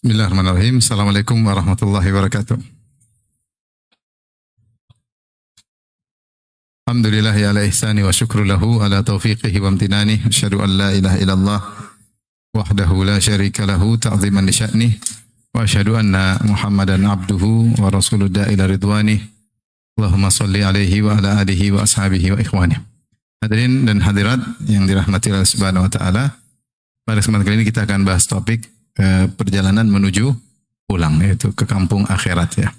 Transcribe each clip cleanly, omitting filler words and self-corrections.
Bismillahirrahmanirrahim. Assalamualaikum warahmatullahi wabarakatuh. Alhamdulillah ya ala ihsani wa syukru lahu ala taufiqihi wa amtinani. Asyhadu an la ilaha illallah wahdahu la syarika lahu ta'ziman li sya'nih. Wa asyhadu anna Muhammadan abduhu wa rasuluh ila ridwanih. Allahumma salli alaihi wa ala alihi wa ashabihi wa ikhwanih. Hadirin dan hadirat yang dirahmati Allah Subhanahu wa taala. Pada kesempatan kali ini kita akan bahas topik perjalanan menuju pulang, yaitu ke kampung akhirat ya.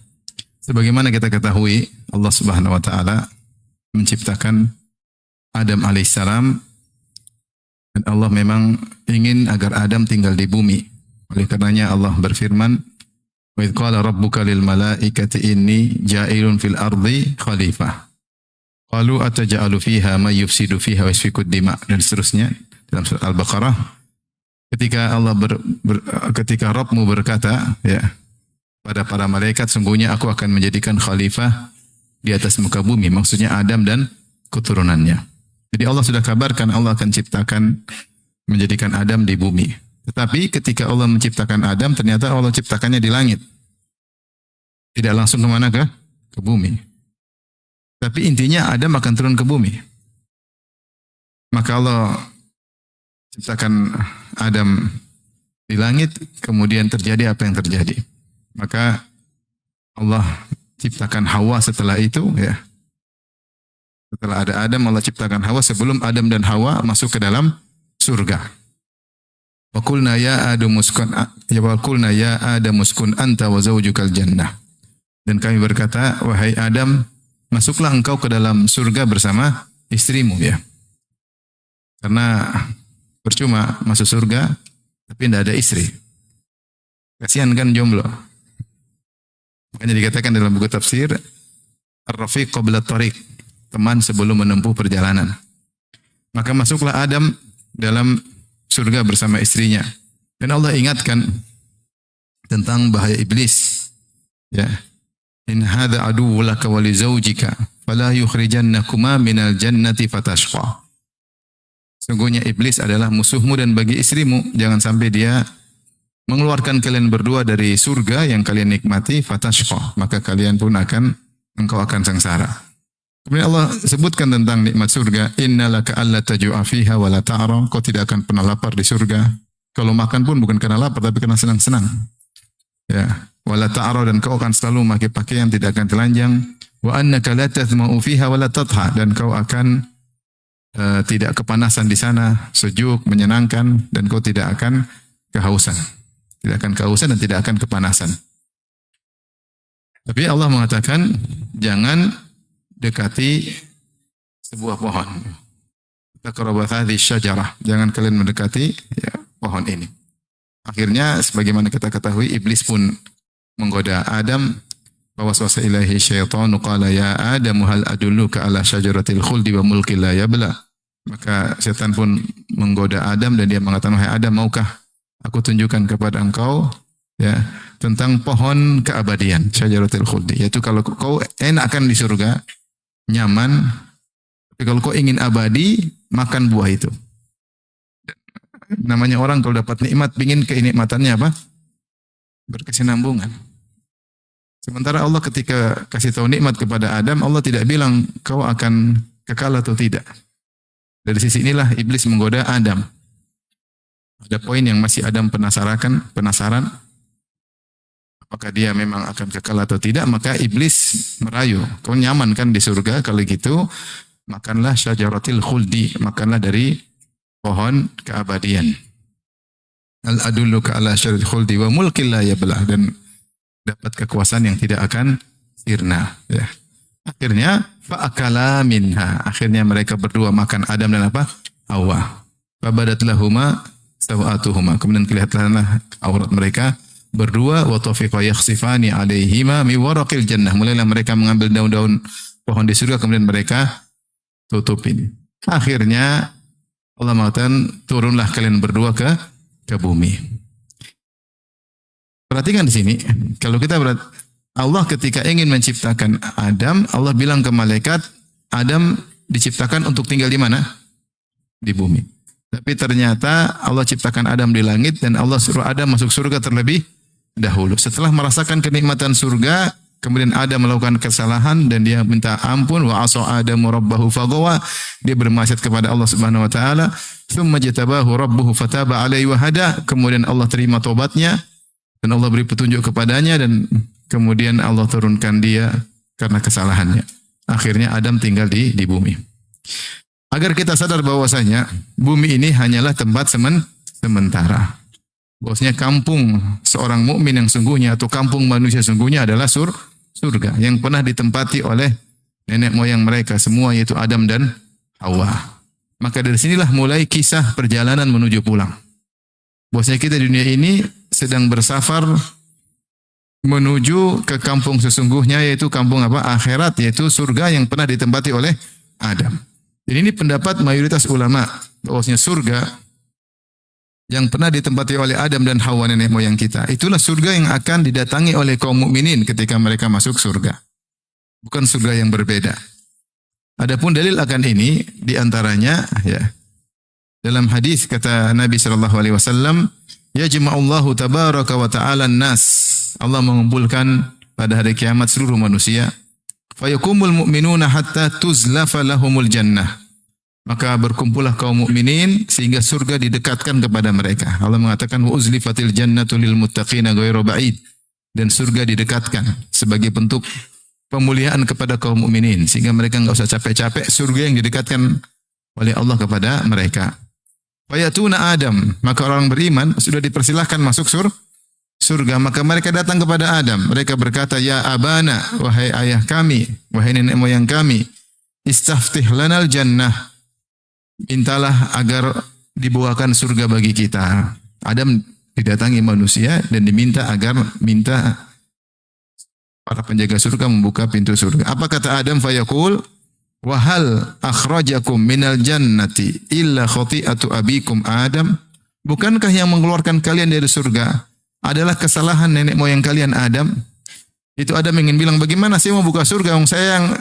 Sebagaimana kita ketahui, Allah Subhanahu wa taala menciptakan Adam alaihissalam dan Allah memang ingin agar Adam tinggal di bumi. Oleh karenanya Allah berfirman, "Wa idz qala rabbuka lil malaikati inni ja'ilun fil ardi khalifah." Qalu ataj'alu fiha may yufsidu fiha wa yasfiku dima, dan seterusnya dalam surat Al-Baqarah. Ketika Rabbmu berkata ya pada para malaikat, sungguhnya aku akan menjadikan khalifah di atas muka bumi, maksudnya Adam dan keturunannya. Jadi Allah sudah kabarkan Allah akan ciptakan, menjadikan Adam di bumi. Tetapi ketika Allah menciptakan Adam, ternyata Allah ciptakannya di langit. Tidak langsung kemana ke bumi. Tapi intinya Adam akan turun ke bumi. Maka Allah ciptakan Adam di langit, kemudian terjadi apa yang terjadi. Maka Allah ciptakan Hawa setelah itu ya. Setelah ada Adam, Allah ciptakan Hawa sebelum Adam dan Hawa masuk ke dalam surga. Wa qulna ya Adam uskun anta wa zawjukal jannah. Dan kami berkata, wahai Adam, masuklah engkau ke dalam surga bersama istrimu ya. Karena percuma masuk surga tapi tidak ada istri. Kasihan kan jomblo. Makanya dikatakan dalam buku tafsir, ar-rafiq qabla tariq, teman sebelum menempuh perjalanan. Maka masuklah Adam dalam surga bersama istrinya. Dan Allah ingatkan tentang bahaya iblis. Ya. In hadza aduwwun laka wa li zawjika fala yukhrijannakuma minal jannati fatashqa. Sungguhnya iblis adalah musuhmu dan bagi istrimu, jangan sampai dia mengeluarkan kalian berdua dari surga yang kalian nikmati, fatashqa, maka kalian pun engkau akan sengsara. Kemudian Allah sebutkan tentang nikmat surga, innalaka alla tajua fiha wa la ta'ra, kau tidak akan pernah lapar di surga. Kalau makan pun bukan karena lapar tapi karena senang-senang. Ya, wa la ta'ra, dan kau akan selalu memakai pakaian, tidak akan telanjang. Wa annaka la tathma'u fiha wa la tadha, dan kau akan tidak kepanasan di sana, sejuk, menyenangkan, dan kau tidak akan kehausan. Tidak akan kehausan dan tidak akan kepanasan. Tapi Allah mengatakan, jangan dekati sebuah pohon. Taqrabat hadhihi syajarah. Jangan kalian mendekati ya, pohon ini. Akhirnya, sebagaimana kita ketahui, iblis pun menggoda Adam. Waswasa ilaihi syaitanu qala ya Adam hal adulluka ala syajaratil khuldi wa mulkin la yabla. Maka setan pun menggoda Adam dan dia mengatakan, wahai Adam, maukah aku tunjukkan kepada engkau ya tentang pohon keabadian, syajaratil khuldi, yaitu kalau kau enakan di surga, nyaman, tapi kalau kau ingin abadi, makan buah itu. Namanya orang kalau dapat nikmat pingin kenikmatannya apa? Berkesinambungan. Sementara Allah ketika kasih tahu nikmat kepada Adam, Allah tidak bilang kau akan kekal atau tidak. Dari sisi inilah iblis menggoda Adam. Ada poin yang masih Adam penasaran apakah dia memang akan kekal atau tidak, maka iblis merayu. Kau nyaman kan di surga, kalau gitu makanlah syajaratil khuldi, makanlah dari pohon keabadian. Al adulluka ala syajaratil khuldi wa mulkin la yablah, dan dapat kekuasaan yang tidak akan sirna. Ya. Akhirnya fa'akala minha. Akhirnya mereka berdua makan, Adam dan apa? Hawa. Fabadat lahuma sawatuhuma. Kemudian kelihatanlah aurat mereka berdua. Wa tafiqa yakhsifani alaihima mi waraqil jannah. Mulailah mereka mengambil daun-daun pohon di surga, kemudian mereka tutupin. Akhirnya Allah mengatakan, turunlah kalian berdua ke bumi. Perhatikan di sini, kalau kita Allah ketika ingin menciptakan Adam, Allah bilang ke malaikat, Adam diciptakan untuk tinggal di mana? Di bumi. Tapi ternyata Allah ciptakan Adam di langit dan Allah suruh Adam masuk surga terlebih dahulu. Setelah merasakan kenikmatan surga, kemudian Adam melakukan kesalahan dan dia minta ampun. Wa asa Adamu rabbahu faghawa. Dia bermaksiat kepada Allah Subhanahu wa taala. Tsumma jatabahu rabbuhu fataba alaihi wa hada. Kemudian Allah terima tobatnya dan Allah beri petunjuk kepadanya dan kemudian Allah turunkan dia karena kesalahannya. Akhirnya Adam tinggal di bumi. Agar kita sadar bahwasanya bumi ini hanyalah tempat sementara. Bahwasanya kampung seorang mukmin yang sungguhnya atau kampung manusia sungguhnya adalah surga yang pernah ditempati oleh nenek moyang mereka semua, yaitu Adam dan Hawa. Maka dari sinilah mulai kisah perjalanan menuju pulang. Bahwasanya kita di dunia ini sedang bersafar menuju ke kampung sesungguhnya, yaitu kampung apa? Akhirat, yaitu surga yang pernah ditempati oleh Adam. Jadi ini pendapat mayoritas ulama bahwasanya surga yang pernah ditempati oleh Adam dan Hawa nenek moyang kita, itulah surga yang akan didatangi oleh kaum mukminin ketika mereka masuk surga. Bukan surga yang berbeda. Adapun dalil akan ini diantaranya ya dalam hadis kata Nabi sallallahu alaihi wasallam, yajma'ullahu tabaraka wa ta'ala an-nas. Allah mengumpulkan pada hari kiamat seluruh manusia. Fayakumul mu'minuna hatta tuzlafa lahumul jannah. Maka berkumpullah kaum mukminin sehingga surga didekatkan kepada mereka. Allah mengatakan wa uzlifatil jannatu lil muttaqina ghairu ba'id. Dan surga didekatkan sebagai bentuk pemuliaan kepada kaum mukminin sehingga mereka enggak usah capek-capek, surga yang didekatkan oleh Allah kepada mereka. Fayatuna Adam, maka orang beriman sudah dipersilahkan masuk surga, maka mereka datang kepada Adam. Mereka berkata, ya abana, wahai ayah kami, wahai nenek moyang kami, istaftih lanal jannah. Mintalah agar dibukakan surga bagi kita. Adam didatangi manusia dan diminta agar minta para penjaga surga membuka pintu surga. Apa kata Adam? Fayaqul, wa hal akhrajakum minal jannati illa khati'atu abikum Adam? Bukankah yang mengeluarkan kalian dari surga adalah kesalahan nenek moyang kalian Adam? Itu Adam ingin bilang, bagaimana saya mau buka surga wong saya yang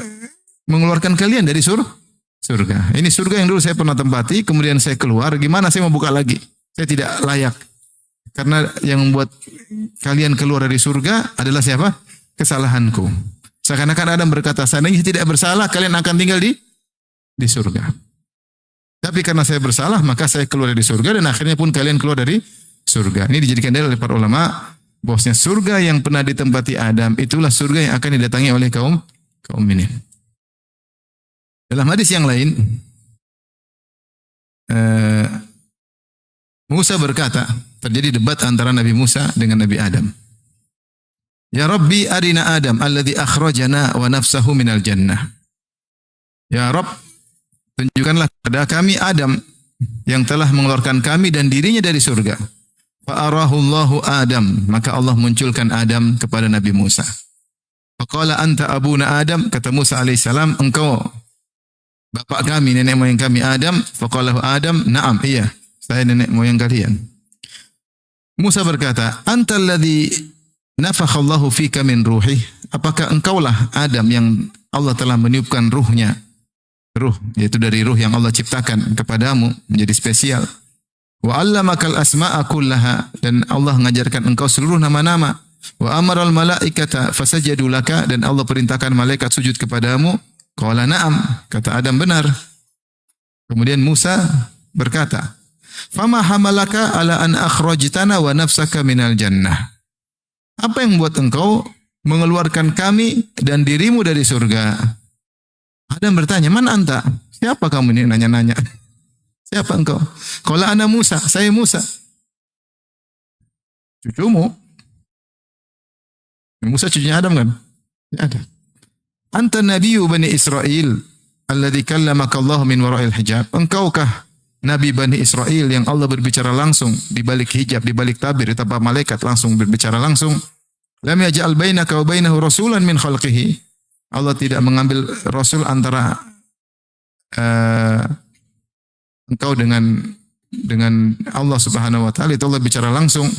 mengeluarkan kalian dari surga. Ini surga yang dulu saya pernah tempati, kemudian saya keluar, gimana saya mau buka lagi? Saya tidak layak. Karena yang membuat kalian keluar dari surga adalah siapa? Kesalahanku. Seakan-akan Adam berkata, seandainya tidak bersalah, kalian akan tinggal di surga. Tapi karena saya bersalah, maka saya keluar dari surga dan akhirnya pun kalian keluar dari surga. Ini dijadikan dalil oleh para ulama bahwasanya surga yang pernah ditempati Adam itulah surga yang akan didatangi oleh kaum mukminin. Dalam hadis yang lain, Musa berkata, terjadi debat antara Nabi Musa dengan Nabi Adam. Ya Rabbi arina Adam alladhi akhrajana wa nafsahu minal jannah. Ya Rabb, tunjukkanlah kepada kami Adam yang telah mengeluarkan kami dan dirinya dari surga. Fa'arahullahu Adam, maka Allah munculkan Adam kepada Nabi Musa. Faqala anta abuna Adam, kata Musa alaihissalam, engkau bapak kami, nenek moyang kami Adam. Faqalahu Adam, na'am, iya, saya nenek moyang kalian. Musa berkata, anta alladhi nafakhallahu fika min ruhi. Apakah engkaulah Adam yang Allah telah meniupkan ruhnya? Ruh, yaitu dari ruh yang Allah ciptakan kepadamu menjadi spesial. Wa 'allamakal asma'a kullaha, dan Allah mengajarkan engkau seluruh nama-nama. Wa amaral malaikata fasajadu laka, dan Allah perintahkan malaikat sujud kepadamu. Qala na'am, kata Adam benar. Kemudian Musa berkata, fama hamalaka ala an akhrajtana wa nafsaka minal jannah. Apa yang membuat engkau mengeluarkan kami dan dirimu dari surga? Adam bertanya, man anta? Siapa kamu ini nanya-nanya? Siapa engkau? Qala ana Musa, saya Musa. Cucumu. Musa cucunya Adam kan? Ya ada. Anta nabiyyu Bani Israel alladhi kallamaka Allah min wara'il hijab. Engkaukah Nabi Bani Israel yang Allah berbicara langsung di balik hijab, di balik tabir, tanpa malaikat langsung berbicara langsung? Lam yaj'al bainaka wa bainahu rasulan min khalqihi. Allah tidak mengambil rasul antara engkau dengan Allah Subhanahu wa taala. Itu Allah bicara langsung.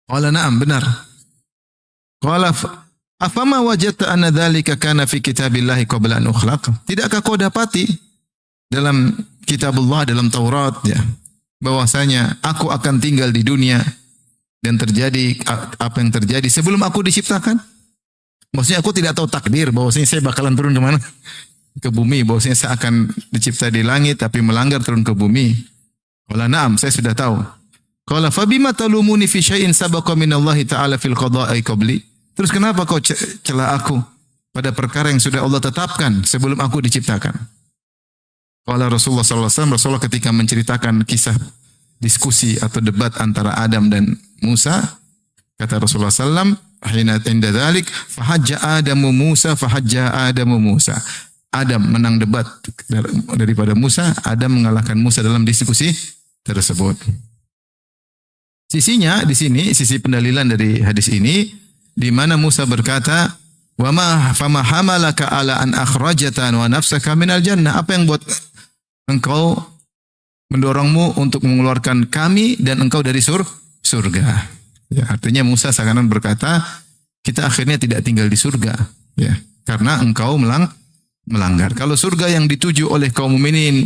Qala na'am, benar. Qala afama wajadta anna dzalika kana fi kitabillahi qabla an ukhlaq? Tidakkah kau dapati dalam kitabullah, dalam Taurat ya, bahwasanya aku akan tinggal di dunia dan terjadi apa yang terjadi sebelum aku diciptakan? Maksudnya aku tidak tahu takdir bahwasanya saya bakalan turun ke mana? Ke bumi, bahwasanya saya akan dicipta di langit tapi melanggar turun ke bumi. Qala na'am, saya sudah tahu. Qala fabima talumuni fi syai'in sabaqa minallahi ta'ala fil qada'i qabli? Terus kenapa kau cela aku pada perkara yang sudah Allah tetapkan sebelum aku diciptakan? Qala Rasulullah sallallahu alaihi wasallam, Rasulullah ketika menceritakan kisah diskusi atau debat antara Adam dan Musa, kata Rasulullah sallam, hina inda dzalik fahajja Adamu Musa fahajja Adamu Musa. Adam menang debat daripada Musa, Adam mengalahkan Musa dalam diskusi tersebut. Sisinya di sini, sisi pendalilan dari hadis ini, di mana Musa berkata, "Wa ma fama hamalaka ala an akhrajatan wa nafsaka minal jannah?" Apa yang buat engkau mendorongmu untuk mengeluarkan kami dan engkau dari surga? Ya, artinya Musa seakan berkata, kita akhirnya tidak tinggal di surga, ya, karena engkau melanggar. Kalau surga yang dituju oleh kaum mukminin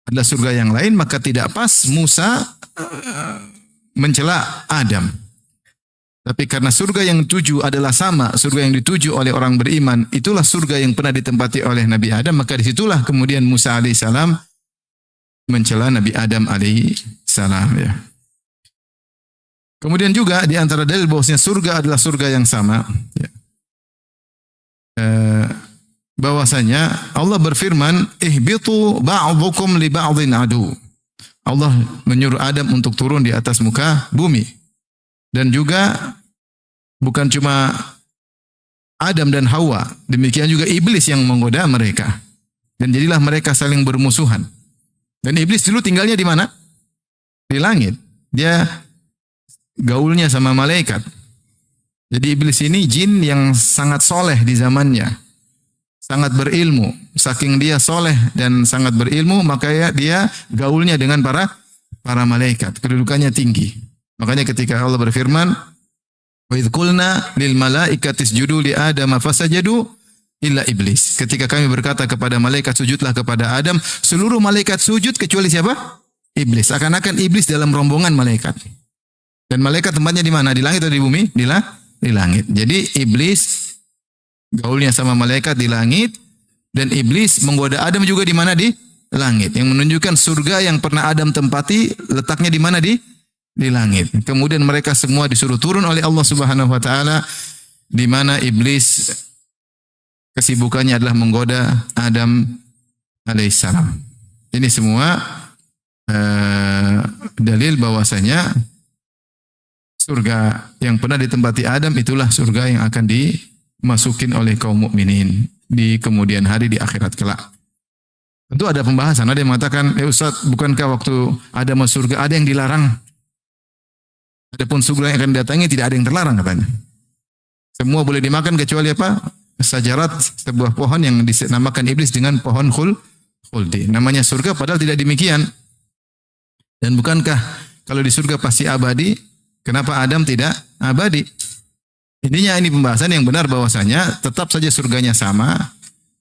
adalah surga yang lain, maka tidak pas Musa mencela Adam. Tapi karena surga yang dituju adalah sama, surga yang dituju oleh orang beriman, itulah surga yang pernah ditempati oleh Nabi Adam, maka disitulah kemudian Musa alaihissalam mencela Nabi Adam alaihissalam. Ya. Kemudian juga di antara dalil bahwasanya surga adalah surga yang sama. Ya. Bahwasanya Allah berfirman, ihbitu ba'dukum li ba'dhin adu. Allah menyuruh Adam untuk turun di atas muka bumi. Dan juga bukan cuma Adam dan Hawa, demikian juga iblis yang menggoda mereka. Dan jadilah mereka saling bermusuhan. Dan iblis dulu tinggalnya di mana? Di langit. Dia gaulnya sama malaikat. Jadi iblis ini jin yang sangat soleh di zamannya. Sangat berilmu. Saking dia soleh dan sangat berilmu, maka dia gaulnya dengan para malaikat. Kedudukannya tinggi. Makanya ketika Allah berfirman, "Wa idz qulna lil malaikati isjudu li Adam fasajadu illa iblis." Ketika kami berkata kepada malaikat sujudlah kepada Adam, seluruh malaikat sujud kecuali siapa? Iblis. Seakan-akan iblis dalam rombongan malaikat. Dan malaikat tempatnya di mana? Di langit atau di bumi? Di langit. Jadi iblis gaulnya sama malaikat di langit, dan iblis menggoda Adam juga di mana? Di langit. Yang menunjukkan surga yang pernah Adam tempati letaknya di mana? Di langit. Kemudian mereka semua disuruh turun oleh Allah Subhanahu wa taala, di mana iblis kesibukannya adalah menggoda Adam alaihissalam. Ini semua dalil bahwasanya surga yang pernah ditempati Adam itulah surga yang akan dimasukin oleh kaum mukminin di kemudian hari di akhirat kelak. Tentu ada pembahasan, ada yang mengatakan, Ustaz, bukankah waktu ada masuk surga ada yang dilarang? Adapun surga yang akan datangi tidak ada yang terlarang katanya. Semua boleh dimakan kecuali apa? Sajarat, sebuah pohon yang dinamakan iblis dengan pohon khuldi. Namanya surga padahal tidak demikian. Dan bukankah kalau di surga pasti abadi? Kenapa Adam tidak abadi? Intinya ini pembahasan yang benar bahwasanya tetap saja surganya sama.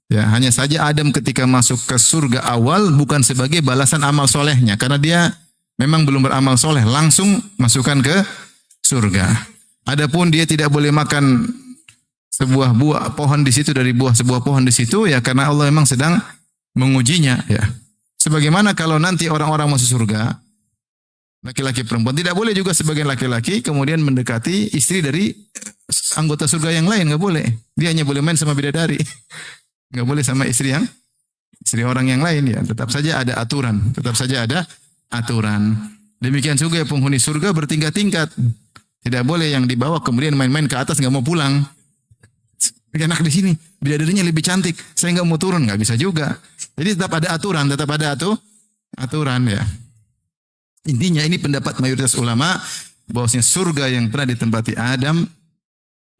Ya, hanya saja Adam ketika masuk ke surga awal bukan sebagai balasan amal solehnya. Karena dia memang belum beramal soleh. Langsung masukkan ke surga. Adapun dia tidak boleh makan sebuah buah pohon di situ dari sebuah pohon di situ. Ya karena Allah memang sedang mengujinya. Ya. Sebagaimana kalau nanti orang-orang masuk surga. Laki-laki perempuan. Tidak boleh juga sebagian laki-laki kemudian mendekati istri dari anggota surga yang lain. Nggak boleh. Dia hanya boleh main sama bidadari. Nggak boleh sama istri orang yang lain. Ya. Tetap saja ada aturan. Tetap saja ada aturan. Demikian juga penghuni surga bertingkat-tingkat. Tidak boleh yang dibawa kemudian main-main ke atas nggak mau pulang. Enak di sini. Bidadarinya lebih cantik. Saya nggak mau turun. Nggak bisa juga. Jadi tetap ada aturan. Tetap ada aturan ya. Intinya ini pendapat mayoritas ulama bahwasanya surga yang pernah ditempati Adam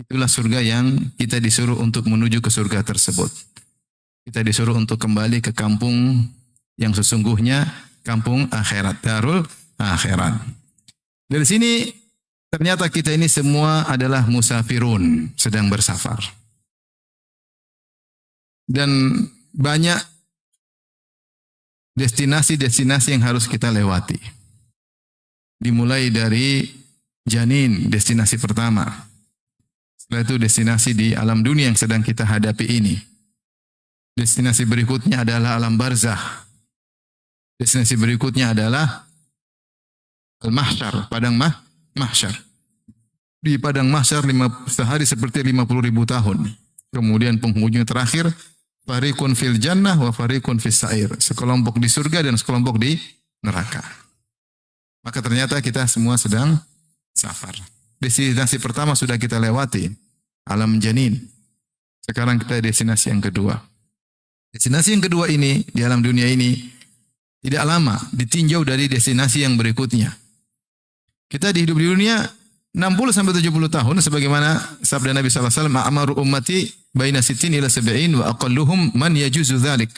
itulah surga yang kita disuruh untuk menuju ke surga tersebut. Kita disuruh untuk kembali ke kampung yang sesungguhnya, kampung akhirat, darul akhirat. Dari sini ternyata kita ini semua adalah musafirun, sedang bersafar. Dan banyak destinasi-destinasi yang harus kita lewati. Dimulai dari janin, destinasi pertama. Setelah itu destinasi di alam dunia yang sedang kita hadapi ini. Destinasi berikutnya adalah alam barzakh. Destinasi berikutnya adalah al-mahsyar, padang mahsyar. Di padang mahsyar sehari seperti 50.000 tahun. Kemudian penghujung terakhir, fariqun fil jannah wa fariqun fis sa'ir. Sekelompok di surga dan sekelompok di neraka. Maka ternyata kita semua sedang safar. Destinasi pertama sudah kita lewati, alam janin. Sekarang kita destinasi yang kedua. Destinasi yang kedua ini, di alam dunia ini, tidak lama, ditinjau dari destinasi yang berikutnya. Kita hidup di dunia 60-70 tahun, sebagaimana sabda Nabi SAW, "A'maru ummati baina sittin ila sab'in wa aqalluhum man yajuzu dzalik."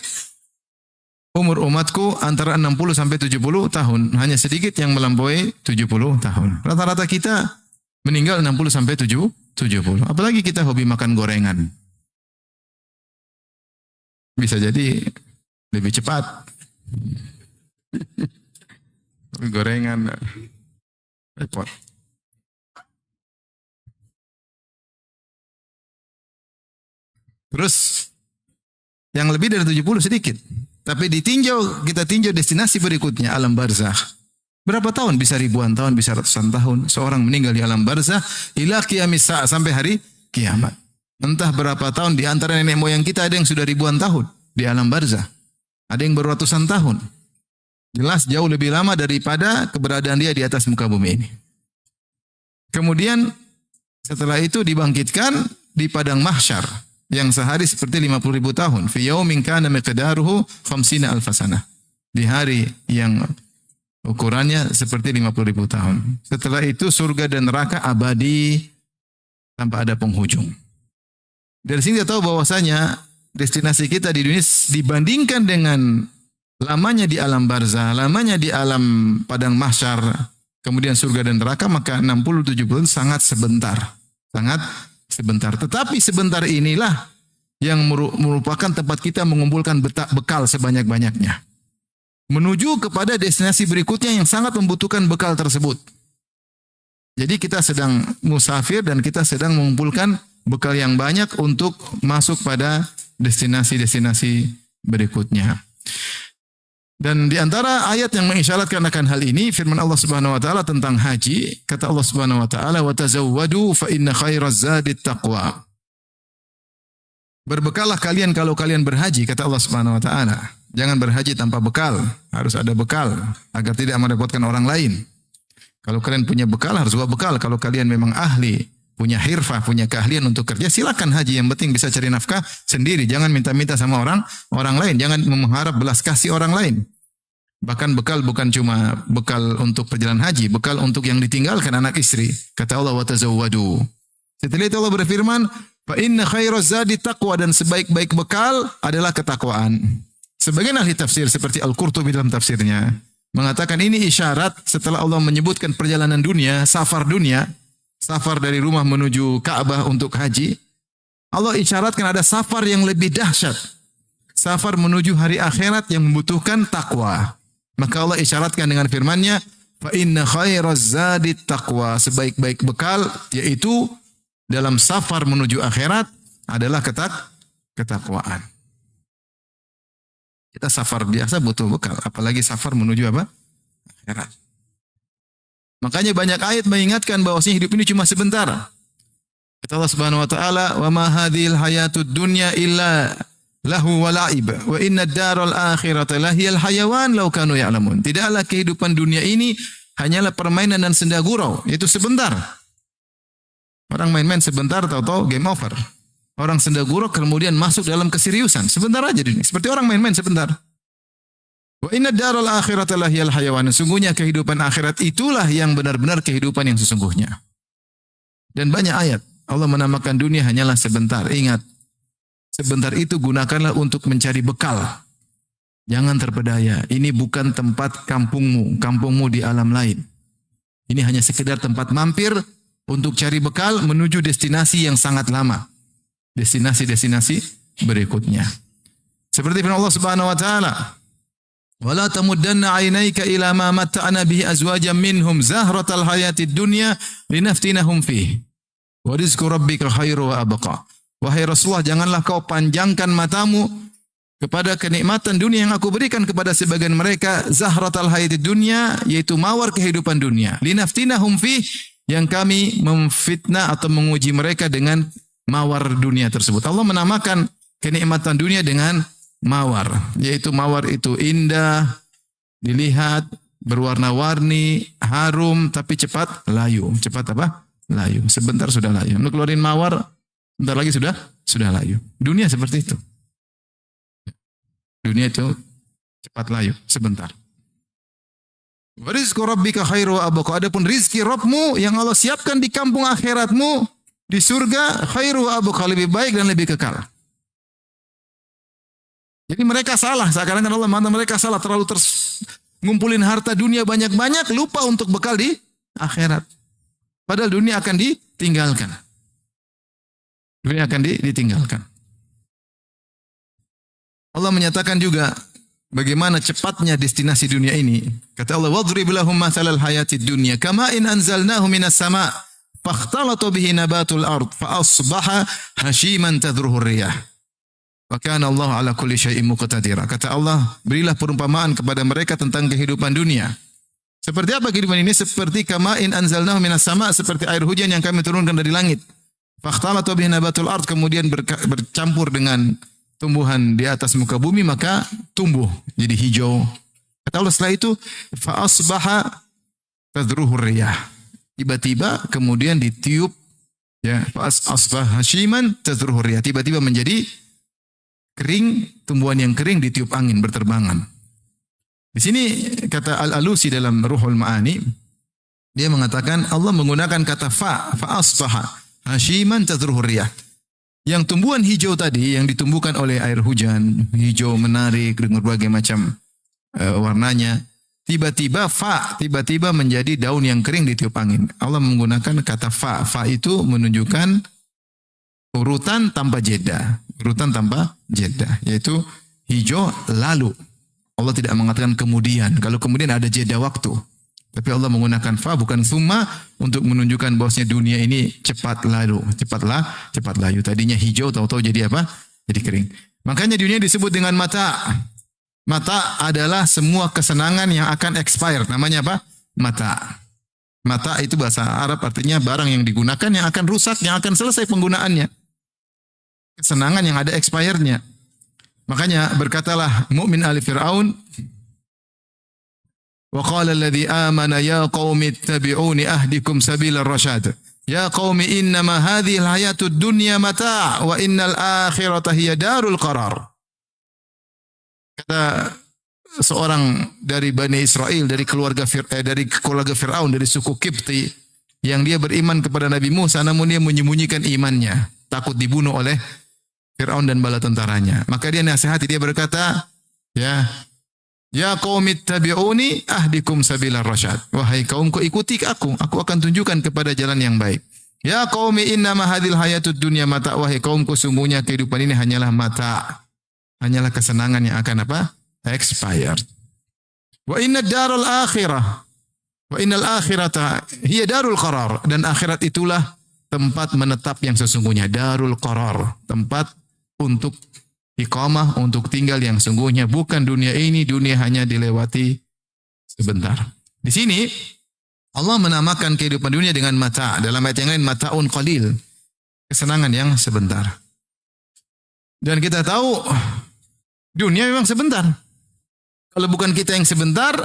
Umur umatku antara 60-70 tahun, hanya sedikit yang melampaui 70 tahun. Rata-rata kita meninggal 60-70. Apalagi kita hobi makan gorengan. Bisa jadi lebih cepat. Gorengan repot. Terus yang lebih dari 70 sedikit. Tapi kita tinjau destinasi berikutnya, alam barzakh. Berapa tahun? Bisa ribuan tahun, bisa ratusan tahun. Seorang meninggal di alam barzakh ila qiyamis sa'a, sampai hari kiamat. Entah berapa tahun, di antara nenek moyang kita ada yang sudah ribuan tahun di alam barzakh. Ada yang baru ratusan tahun. Jelas jauh lebih lama daripada keberadaan dia di atas muka bumi ini. Kemudian setelah itu dibangkitkan di padang mahsyar yang sehari seperti 50.000 tahun. Fi yaumin kana miqdaruhu 50 alf sanah. Di hari yang ukurannya seperti 50.000 tahun. Setelah itu surga dan neraka abadi tanpa ada penghujung. Dari sini kita tahu bahwasanya destinasi kita di dunia dibandingkan dengan lamanya di alam barzah, lamanya di alam padang mahsyar, kemudian surga dan neraka, maka 60-70 sangat sebentar. Sangat sebentar. Tetapi sebentar inilah yang merupakan tempat kita mengumpulkan bekal sebanyak-banyaknya. Menuju kepada destinasi berikutnya yang sangat membutuhkan bekal tersebut. Jadi kita sedang musafir dan kita sedang mengumpulkan bekal yang banyak untuk masuk pada destinasi-destinasi berikutnya. Dan di antara ayat yang mengisyaratkan akan hal ini, firman Allah Subhanahu wa taala tentang haji, kata Allah Subhanahu wa taala, "Wa tazawwadu fa inna khairaz zadit taqwa." Berbekallah kalian kalau kalian berhaji, kata Allah Subhanahu wa taala. Jangan berhaji tanpa bekal, harus ada bekal agar tidak merepotkan orang lain. Kalau kalian punya bekal, harus bawa bekal. Kalau kalian memang ahli, punya hirfah, punya keahlian untuk kerja, silakan haji. Yang penting bisa cari nafkah sendiri. Jangan minta-minta sama orang lain. Jangan mengharap belas kasih orang lain. Bahkan bekal bukan cuma bekal untuk perjalanan haji, bekal untuk yang ditinggalkan anak istri. Kata Allah, wa tazawwadu. Setelah itu Allah berfirman, fa inna khairaz zadi taqwa, dan sebaik-baik bekal adalah ketakwaan. Sebagian ahli tafsir seperti Al-Qurtubi dalam tafsirnya mengatakan ini isyarat setelah Allah menyebutkan perjalanan dunia, safar dari rumah menuju Ka'bah untuk haji, Allah isyaratkan ada safar yang lebih dahsyat. Safar menuju hari akhirat yang membutuhkan takwa. Maka Allah isyaratkan dengan firman-Nya, fa inna khairaz zadit taqwa. Sebaik-baik bekal yaitu dalam safar menuju akhirat adalah ketakwaan. Kita safar biasa butuh bekal, apalagi safar menuju apa? Akhirat. Makanya banyak ayat mengingatkan bahwasanya hidup ini cuma sebentar. Kata Allah Subhanahu wa taala, "Wa ma hadhil hayatud dunya illa lahu wa la'ib wa inna ad-daral akhirata lahiyal hayawan law kanu ya'lamun." Tidaklah kehidupan dunia ini hanyalah permainan dan senda gurau, itu sebentar. Orang main-main sebentar, tahu-tahu game over. Orang senda gurau kemudian masuk dalam keseriusan. Sebentar aja dunia, seperti orang main-main sebentar. Wa inna ad-daral akhirata lahiyal hayawan. Sungguhnya kehidupan akhirat itulah yang benar-benar kehidupan yang sesungguhnya. Dan banyak ayat Allah menamakan dunia hanyalah sebentar. Ingat, sebentar itu gunakanlah untuk mencari bekal. Jangan terpedaya. Ini bukan tempat kampungmu di alam lain. Ini hanya sekedar tempat mampir untuk cari bekal menuju destinasi yang sangat lama. Destinasi-destinasi berikutnya. Seperti firman Allah Subhanahu wa taala, Wala tamuddanna 'ainaika ila ma matta'na bihi azwajan minhum zahratal hayatid dunya linaftinahum fihi. Wa rizqu rabbika khairu wa abqa. Wahai Rasulullah, janganlah kau panjangkan matamu kepada kenikmatan dunia yang aku berikan kepada sebagian mereka, zahratal hayatid dunya, yaitu mawar kehidupan dunia. Linaftinahum fihi, yang kami memfitnah atau menguji mereka dengan mawar dunia tersebut. Allah menamakan kenikmatan dunia dengan mawar, yaitu mawar itu indah, dilihat, berwarna-warni, harum, tapi cepat layu. Cepat apa? Layu. Sebentar sudah layu. Untuk keluarin mawar, bentar lagi sudah layu. Dunia seperti itu. Dunia itu cepat layu, sebentar. Wa rizqu rabbika khairu wa abqa. Adapun rizki Rabbmu yang Allah siapkan di kampung akhiratmu, di surga, khairu wa abqa, lebih baik dan lebih kekal. Jadi mereka salah, seakan-akan Allah mengatakan mereka salah, terlalu ngumpulin harta dunia banyak-banyak, lupa untuk bekal di akhirat. Padahal dunia akan ditinggalkan. Dunia akan ditinggalkan. Allah menyatakan juga bagaimana cepatnya destinasi dunia ini. Kata Allah, "Wadrib lahum mathalal hayatid dunya kama in anzalnahu minas sama' fakhtalata bihi nabatul ard fa asbaha hashiman tadruhu riyah." Wa kana Allah ala kulli syai'in muqtadira. Kata Allah, berilah perumpamaan kepada mereka tentang kehidupan dunia. Seperti apa kehidupan ini? Seperti kama in anzalnahu minas sama', seperti air hujan yang kami turunkan dari langit. Fakhtalata bihi nabatul ard, kemudian bercampur dengan tumbuhan di atas muka bumi, maka tumbuh jadi hijau. Kata Allah setelah itu, fa asbaha tadruhu riyah. Tiba-tiba kemudian ditiup, ya, fa asbaha hashiman tadruhu riyah. Tiba-tiba menjadi kering, tumbuhan yang kering ditiup angin berterbangan. Di sini kata Al-Alusi dalam Ruhul Ma'ani, dia mengatakan Allah menggunakan kata fa asbaha hashiman tadruhu riyah. Yang tumbuhan hijau tadi yang ditumbuhkan oleh air hujan, hijau menarik dengan berbagai macam warnanya, tiba-tiba menjadi daun yang kering ditiup angin. Allah menggunakan kata fa. Fa itu menunjukkan urutan tanpa jeda. Urutan tanpa jeda, yaitu hijau lalu. Allah tidak mengatakan kemudian. Kalau kemudian ada jeda waktu. Tapi Allah menggunakan fa bukan summa untuk menunjukkan bahwasanya dunia ini cepat lalu, cepat layu. Tadinya hijau tahu-tahu jadi apa? Jadi kering. Makanya dunia disebut dengan mata. Mata adalah semua kesenangan yang akan expire. Namanya apa? Mata. Mata itu bahasa Arab artinya barang yang digunakan yang akan rusak, yang akan selesai penggunaannya. Kesenangan yang ada expire-nya. Makanya berkatalah mukmin ali Fir'aun, wa qala alladhi amana ya qaumi ittabi'uni ahdikum sabilar rasyad. Ya qaumi innama hadhihi al-hayatud dunya mata' wa innal akhirata hiya darul qarar. Kata seorang dari Bani Israel, dari keluarga Fir'aun, dari suku Kipti, yang dia beriman kepada Nabi Musa namun dia menyembunyikan imannya, takut dibunuh oleh Fir'aun dan bala tentaranya. Maka dia nasihati, dia berkata, Ya qaumi ittabi'uni ahdikum sabilar rasyad. Wahai kaumku, ikuti aku akan tunjukkan kepada jalan yang baik. Ya qaumi innama hadhil hayatud dunya mata. Wahai kaumku, sungguhnya kehidupan ini hanyalah mata. Hanyalah kesenangan yang akan apa? Expired. Wa inna darul akhirah. Wa innal akhirata hiya darul qarar. Dan akhirat itulah tempat menetap yang sesungguhnya. Darul qarar. Tempat untuk iqamah, untuk tinggal yang sungguhnya. Bukan dunia ini, dunia hanya dilewati sebentar. Di sini Allah menamakan kehidupan dunia dengan mata. Dalam ayat yang lain, mata'un qalil. Kesenangan yang sebentar. Dan kita tahu dunia memang sebentar. Kalau bukan kita yang sebentar,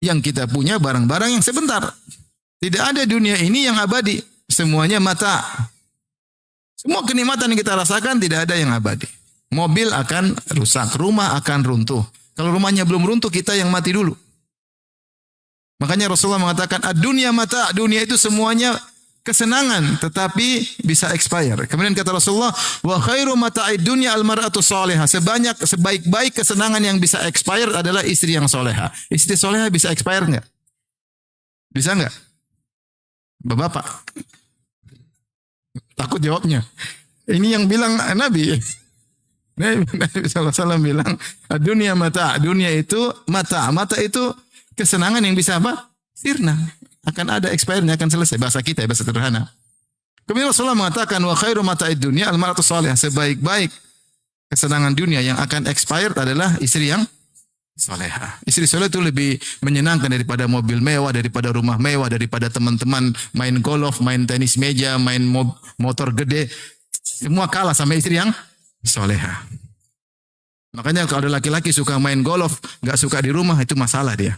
yang kita punya barang-barang yang sebentar. Tidak ada dunia ini yang abadi. Semuanya mata. Semua kenikmatan yang kita rasakan tidak ada yang abadi. Mobil akan rusak, rumah akan runtuh. Kalau rumahnya belum runtuh, kita yang mati dulu. Makanya Rasulullah mengatakan, ad-dunya mata, dunia itu semuanya kesenangan, tetapi bisa expire. Kemudian kata Rasulullah, wa khairu mata'id dunya al-mar'atu salihah. Sebaik-baik kesenangan yang bisa expire adalah istri yang soleha. Istri soleha bisa expire enggak? Bisa enggak? Bapak. Takut jawabnya. Ini yang bilang Nabi. Nabi SAW bilang, dunia mata, dunia itu mata, mata itu kesenangan yang bisa apa? Sirna. Akan ada expirednya, akan selesai. Bahasa kita ya, bahasa sederhana. Kemudian Rasulullah mengatakan, wa khairu mata'id dunia al-mar'atu salihah. Sebaik-baik kesenangan dunia yang akan expired adalah istri yang salehah. Istri saleh itu lebih menyenangkan daripada mobil mewah, daripada rumah mewah, daripada teman-teman main golf, main tenis meja, main motor gede. Semua kalah sama istri yang salehah. Makanya kalau ada laki-laki suka main golf, nggak suka di rumah, itu masalah dia.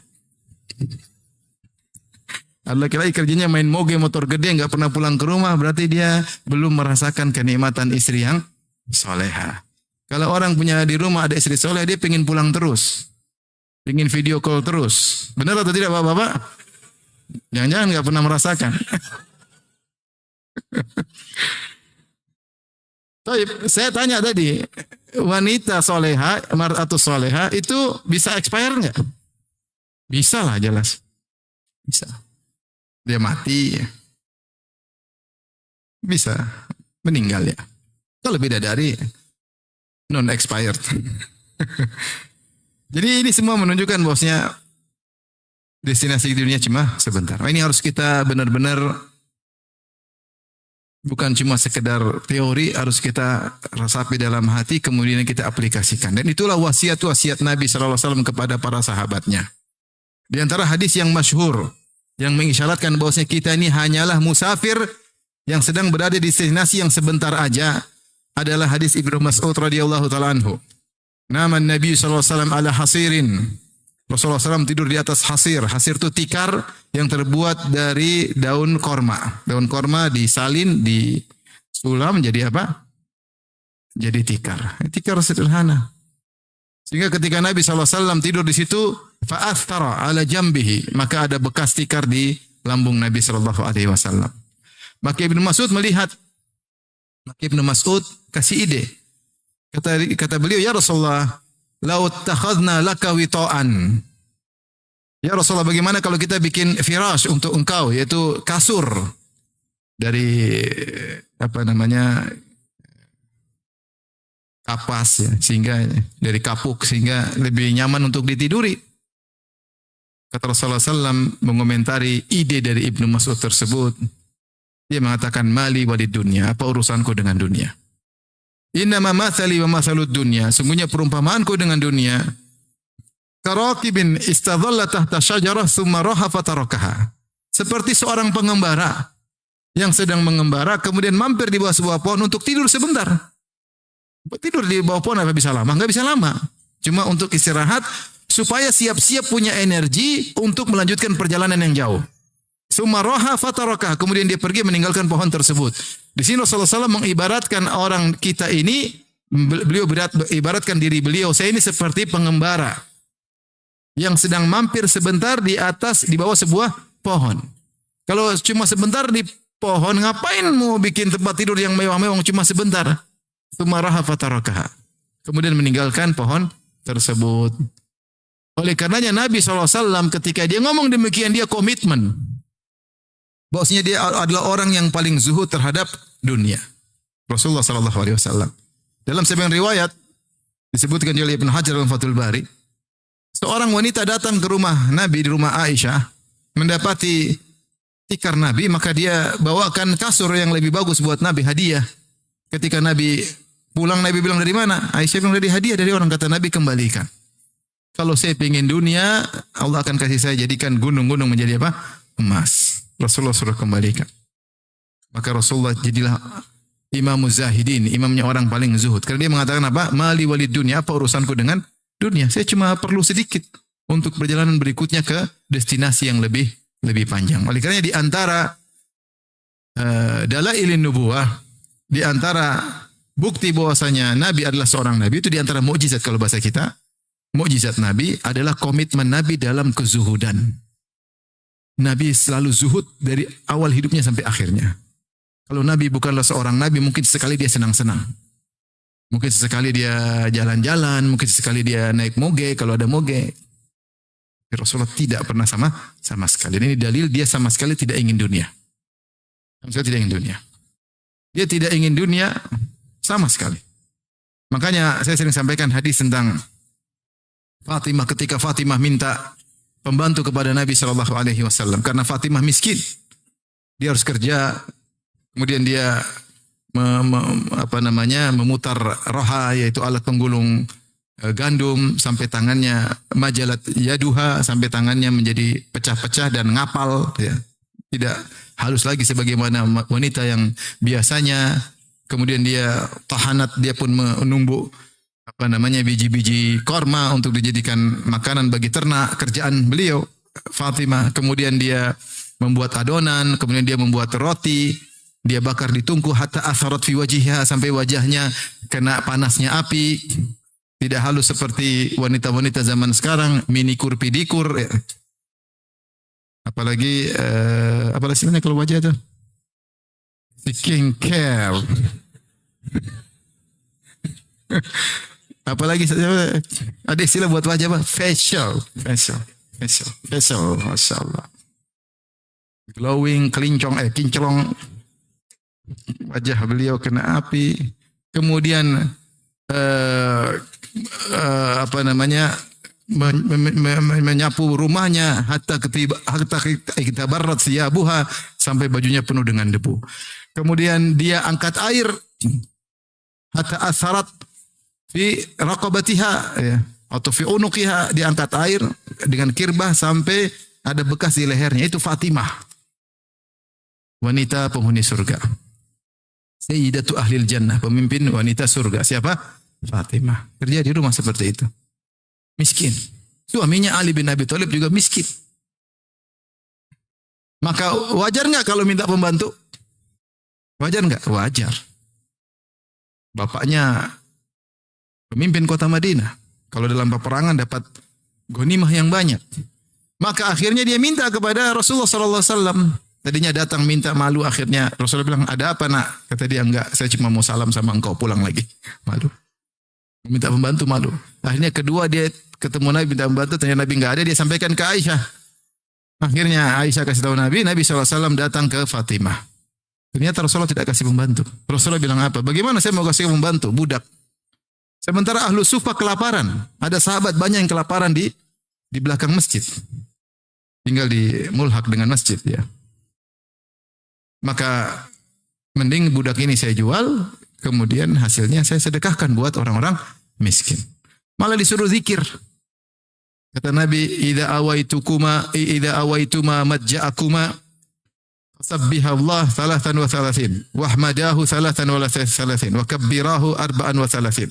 Ada laki-laki kerjanya main moge, motor gede, nggak pernah pulang ke rumah, berarti dia belum merasakan kenikmatan istri yang salehah. Kalau orang punya di rumah ada istri saleh, dia pengen pulang terus. Pengen video call terus. Benar atau tidak Bapak-bapak? Jangan-jangan nggak pernah merasakan. Saya tanya tadi, wanita soleha atau soleha itu bisa expire nggak? Bisa lah, jelas. Bisa. Dia mati, bisa meninggal ya. Kalau bidadari non expired. Jadi ini semua menunjukkan bahwasanya destinasi dunia cuma sebentar. Ini harus kita benar-benar bukan cuma sekedar teori, harus kita resapi dalam hati, kemudian kita aplikasikan. Dan itulah wasiat-wasiat Nabi SAW kepada para sahabatnya. Di antara hadis yang masyhur, yang mengisyaratkan bahwasanya kita ini hanyalah musafir yang sedang berada di destinasi yang sebentar aja, adalah hadis Ibnu Mas'ud radhiyallahu taala anhu. Nama Nabi sallallahu alaihi wasallam ala hasirin. Rasulullah SAW tidur di atas hasir. Hasir itu tikar yang terbuat dari daun korma. Daun korma disalin, disulam jadi apa? Jadi tikar. Tikar sederhana. Sehingga ketika Nabi SAW tidur di situ, fa'athara ala jambihi, maka ada bekas tikar di lambung Nabi SAW. Maka Ibnu Mas'ud melihat, maka Ibnu Mas'ud kasih ide. Kata beliau, ya Rasulullah, lau takhadna laka wita'an. Ya Rasulullah, bagaimana kalau kita bikin firash untuk engkau, yaitu kasur dari kapas ya, sehingga dari kapuk sehingga lebih nyaman untuk ditiduri. Kata Rasulullah SAW mengomentari ide dari Ibnu Mas'ud tersebut. Dia mengatakan, mali walid dunia, apa urusanku dengan dunia? Innama mathali wa mathalud dunya, sungguhnya perumpamaanku dengan dunia karakibin istadhalla tahta syajarah thumma raha fatarakaha. Seperti seorang pengembara yang sedang mengembara kemudian mampir di bawah sebuah pohon untuk tidur sebentar. Tidur di bawah pohon apa bisa lama? Enggak bisa lama. Cuma untuk istirahat supaya siap-siap punya energi untuk melanjutkan perjalanan yang jauh. Thumma raha fatarakaha, kemudian dia pergi meninggalkan pohon tersebut. Di sini Rasulullah SAW mengibaratkan orang kita ini, beliau ibaratkan diri beliau, saya ini seperti pengembara yang sedang mampir sebentar di bawah sebuah pohon. Kalau cuma sebentar di pohon, ngapain mau bikin tempat tidur yang mewah-mewah cuma sebentar? Tsumaraha fatarakaha. Kemudian meninggalkan pohon tersebut. Oleh karenanya Nabi SAW ketika dia ngomong demikian, dia komitmen. Bahwasanya dia adalah orang yang paling zuhud terhadap dunia. Rasulullah SAW. Dalam sebuah riwayat disebutkan oleh Ibnu Hajar dalam Fathul Bari, seorang wanita datang ke rumah Nabi di rumah Aisyah, mendapati tikar Nabi, maka dia bawakan kasur yang lebih bagus buat Nabi, hadiah. Ketika Nabi pulang, Nabi bilang, dari mana? Aisyah bilang, dari hadiah dari orang. Kata Nabi, kembalikan. Kalau saya ingin dunia, Allah akan kasih saya jadikan gunung-gunung menjadi apa? Emas. Rasulullah suruh kembalikan. Maka Rasulullah jadilah imamuz zahidin, imamnya orang paling zuhud. Karena dia mengatakan apa? Mali walid dunia, apa urusanku dengan dunia? Saya cuma perlu sedikit untuk perjalanan berikutnya ke destinasi yang lebih panjang. Oleh karena di antara dalailin nubuwah, di antara bukti bahwasanya Nabi adalah seorang Nabi, itu di antara mukjizat kalau bahasa kita. Mukjizat Nabi adalah komitmen Nabi dalam kezuhudan. Nabi selalu zuhud dari awal hidupnya sampai akhirnya. Kalau Nabi bukanlah seorang Nabi, mungkin sesekali dia senang-senang. Mungkin sesekali dia jalan-jalan, mungkin sesekali dia naik moge kalau ada moge. Rasulullah tidak pernah sama sekali. Ini dalil dia sama sekali tidak ingin dunia. Sama sekali tidak ingin dunia. Dia tidak ingin dunia sama sekali. Makanya saya sering sampaikan hadis tentang Fatimah ketika Fatimah minta pembantu kepada Nabi Shallallahu Alaihi Wasallam karena Fatimah miskin, dia harus kerja, kemudian dia memutar roha yaitu alat penggulung gandum sampai tangannya majalat yaduha sampai tangannya menjadi pecah-pecah dan ngapal, ya. Tidak halus lagi sebagaimana wanita yang biasanya. Kemudian dia tahanat, dia pun menumbuk biji-biji korma untuk dijadikan makanan bagi ternak, kerjaan beliau Fatimah. Kemudian dia membuat adonan, kemudian dia membuat roti, dia bakar di tungku hatta atharat fi wajhiha sampai wajahnya kena panasnya api. Tidak halus seperti wanita-wanita zaman sekarang, minikur pidikur. Apalagi apa istilahnya kalau wajah itu? Skincare. Apalagi ada istilah buat wajah apa? Facial. Masya Allah. Glowing, kinclong. Wajah beliau kena api. Kemudian menyapu rumahnya hatta kita barat siyabuha sampai bajunya penuh dengan debu. Kemudian dia angkat air hatta asarat fi raqabatiha, ya, atau fi unuqiha, dia angkat air dengan kirbah sampai ada bekas di lehernya. Itu Fatimah, wanita penghuni surga, sayyidatu ahlil jannah, pemimpin wanita surga. Siapa? Fatimah. Kerja di rumah seperti itu, miskin. Suaminya Ali bin Abi Thalib juga miskin. Maka wajar nggak kalau minta pembantu? Wajar nggak? Wajar. Bapaknya pemimpin kota Madinah. Kalau dalam peperangan dapat ghanimah yang banyak. Maka akhirnya dia minta kepada Rasulullah sallallahu alaihi wasallam. Tadinya datang minta, malu, akhirnya Rasulullah bilang, "Ada apa, Nak?" Kata dia, "Enggak, saya cuma mau salam sama engkau, pulang lagi." Malu. Minta pembantu, malu. Akhirnya kedua dia ketemu Nabi minta pembantu, ternyata Nabi enggak ada, dia sampaikan ke Aisyah. Akhirnya Aisyah kasih tahu Nabi, Nabi SAW datang ke Fatimah. Ternyata Rasulullah tidak kasih pembantu. Rasulullah bilang apa? Bagaimana saya mau kasih pembantu? Budak. Sementara ahlu sufa kelaparan. Ada sahabat banyak yang kelaparan di belakang masjid. Tinggal di mulhak dengan masjid, ya. Maka mending budak ini saya jual, kemudian hasilnya saya sedekahkan buat orang-orang miskin. Malah disuruh zikir. Kata Nabi, idza awaituma majja'akuma sabbihallah salatan wa salasin wahmadahu salatan wa salasin wa kabbirahu arba'an wa salasin.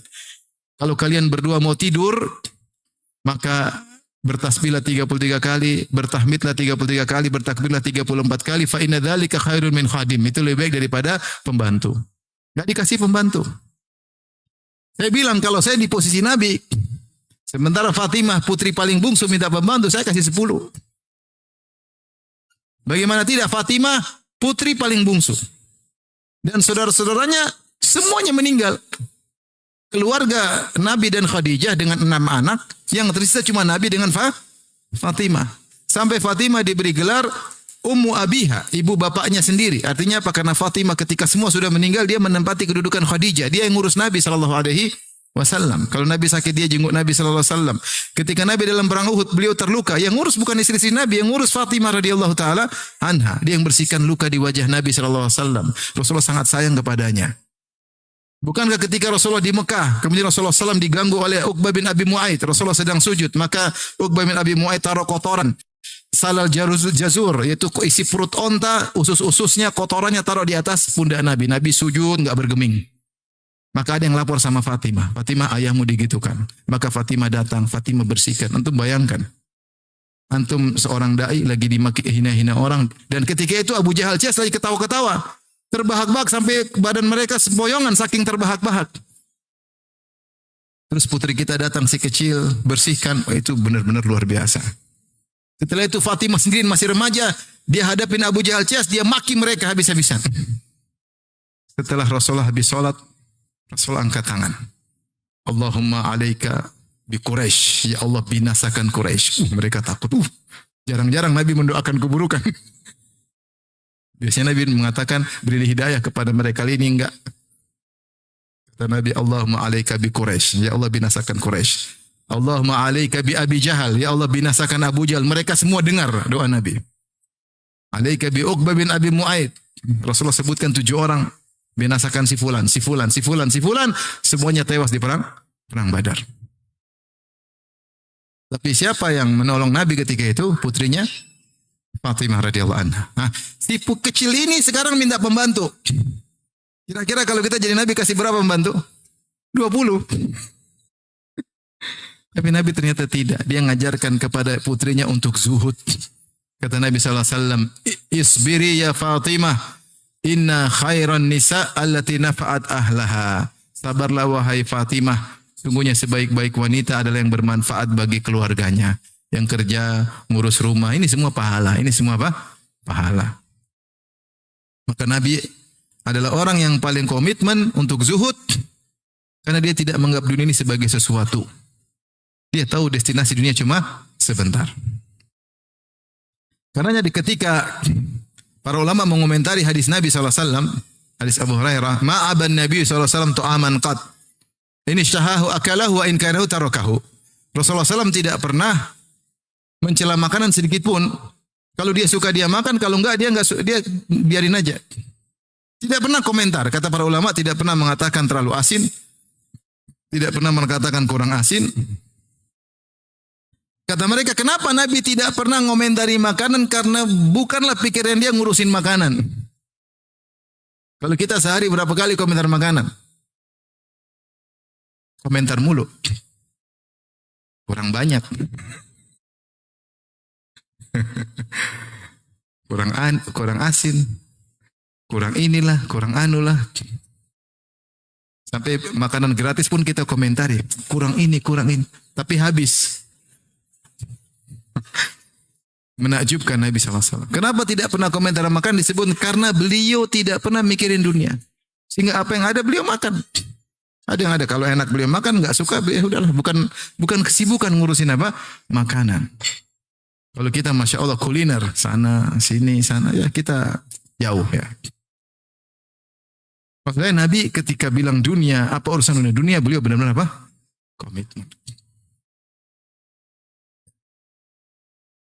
Kalau kalian berdua mau tidur, maka bertasbihlah 33 kali, bertahmidlah 33 kali, bertakbirlah 34 kali, fa inna dzalika khairun min khadim. Itu lebih baik daripada pembantu. Enggak dikasih pembantu. Saya bilang kalau saya di posisi Nabi, sementara Fatimah putri paling bungsu minta pembantu, saya kasih 10. Bagaimana tidak, Fatimah putri paling bungsu. Dan saudara-saudaranya semuanya meninggal. Keluarga Nabi dan Khadijah dengan 6 anak, yang tersisa cuma Nabi dengan Fatimah. Sampai Fatimah diberi gelar Ummu Abiha, ibu bapaknya sendiri. Artinya apa? Karena Fatimah ketika semua sudah meninggal, dia menempati kedudukan Khadijah. Dia yang ngurus Nabi SAW. Kalau Nabi sakit, dia jenguk Nabi SAW. Ketika Nabi dalam perang Uhud, beliau terluka. Yang ngurus bukan istri-istri Nabi, yang ngurus Fatimah radhiyallahu taala anha. Dia yang bersihkan luka di wajah Nabi SAW. Rasulullah sangat sayang kepadanya. Bukankah ketika Rasulullah di Mekah, kemudian Rasulullah SAW diganggu oleh Uqbah bin Abi Mu'aid. Rasulullah sedang sujud, maka Uqbah bin Abi Mu'aid taruh kotoran. Salal jazur, yaitu isi perut onta, usus-ususnya, kotorannya taruh di atas pundak Nabi. Nabi sujud, enggak bergeming. Maka ada yang lapor sama Fatimah. Fatimah, ayahmu digitukan. Maka Fatimah datang, Fatimah bersihkan. Antum bayangkan. Antum seorang da'i lagi dimaki hina-hina orang. Dan ketika itu Abu Jahal Cias lagi ketawa-ketawa. Terbahak-bahak sampai badan mereka sempoyongan saking terbahak-bahak. Terus putri kita datang si kecil, bersihkan. Oh, itu benar-benar luar biasa. Setelah itu Fatimah sendiri masih remaja. Dia hadapin Abu Jahal Cias, dia maki mereka habis-habisan. Setelah Rasulullah habis sholat, Rasulullah angkat tangan. Allahumma alaika bi Quraisy. Ya Allah, binasakan Quraisy. Mereka takut. Jarang-jarang Nabi mendoakan keburukan. Biasanya Nabi mengatakan beri hidayah kepada mereka. Kali ini enggak. Kata Nabi, Allahumma alaika bi Quraisy. Ya Allah binasakan Quraisy. Allahumma alaika bi Abi Jahal. Ya Allah binasakan Abu Jahal. Mereka semua dengar doa Nabi. Alaika bi Uqbah bin Abi Mu'aid. Rasulullah sebutkan 7 orang. Binasakan si fulan, si fulan, si fulan, si fulan. Semuanya tewas di perang Badar. Tapi siapa yang menolong Nabi ketika itu? Putrinya Fatimah radhiyallahu anha. Nah, si kecil ini sekarang minta pembantu. Kira-kira kalau kita jadi Nabi kasih berapa pembantu? 20. Tapi Nabi ternyata tidak. Dia ngajarkan kepada putrinya untuk zuhud. Kata Nabi SAW, Isbiri ya Fatimah. Inna khairan nisa allati nafa'at ahlaha. Sabarlah wahai Fatimah. Sungguhnya sebaik-baik wanita adalah yang bermanfaat bagi keluarganya. Yang kerja, ngurus rumah. Ini semua pahala. Ini semua apa? Pahala. Maka Nabi adalah orang yang paling komitmen untuk zuhud. Karena dia tidak menganggap dunia ini sebagai sesuatu. Dia tahu destinasi dunia cuma sebentar. Karenanya ketika para ulama mengomentari hadis Nabi SAW, hadis Abu Hurairah, ma'aban Nabi SAW tu'aman qad. Ini syahahu akalahu wa in karahu tarakahu. Rasulullah SAW tidak pernah mencela makanan sedikit pun. Kalau dia suka dia makan, kalau enggak dia biarin aja. Tidak pernah komentar. Kata para ulama tidak pernah mengatakan terlalu asin. Tidak pernah mengatakan kurang asin. Kata mereka, kenapa Nabi tidak pernah ngomentari makanan? Karena bukanlah pikiran dia ngurusin makanan. Kalau kita sehari berapa kali komentar makanan? Komentar mulu. Kurang banyak. kurang asin. Kurang inilah, kurang anulah. Sampai makanan gratis pun kita komentari. Kurang ini, kurang ini. Tapi habis. Menakjubkan Nabi SAW. Kenapa tidak pernah komentar makan disebut? Karena beliau tidak pernah mikirin dunia. Sehingga apa yang ada beliau makan. Ada yang ada. Kalau enak beliau makan, nggak suka, ya udahlah. Bukan kesibukan ngurusin apa? Makanan. Kalau kita Masya Allah kuliner. Sana, sini, sana. Ya kita jauh ya. Maksudnya Nabi ketika bilang dunia, apa urusan dunia? Dunia beliau benar-benar apa? Komitmen.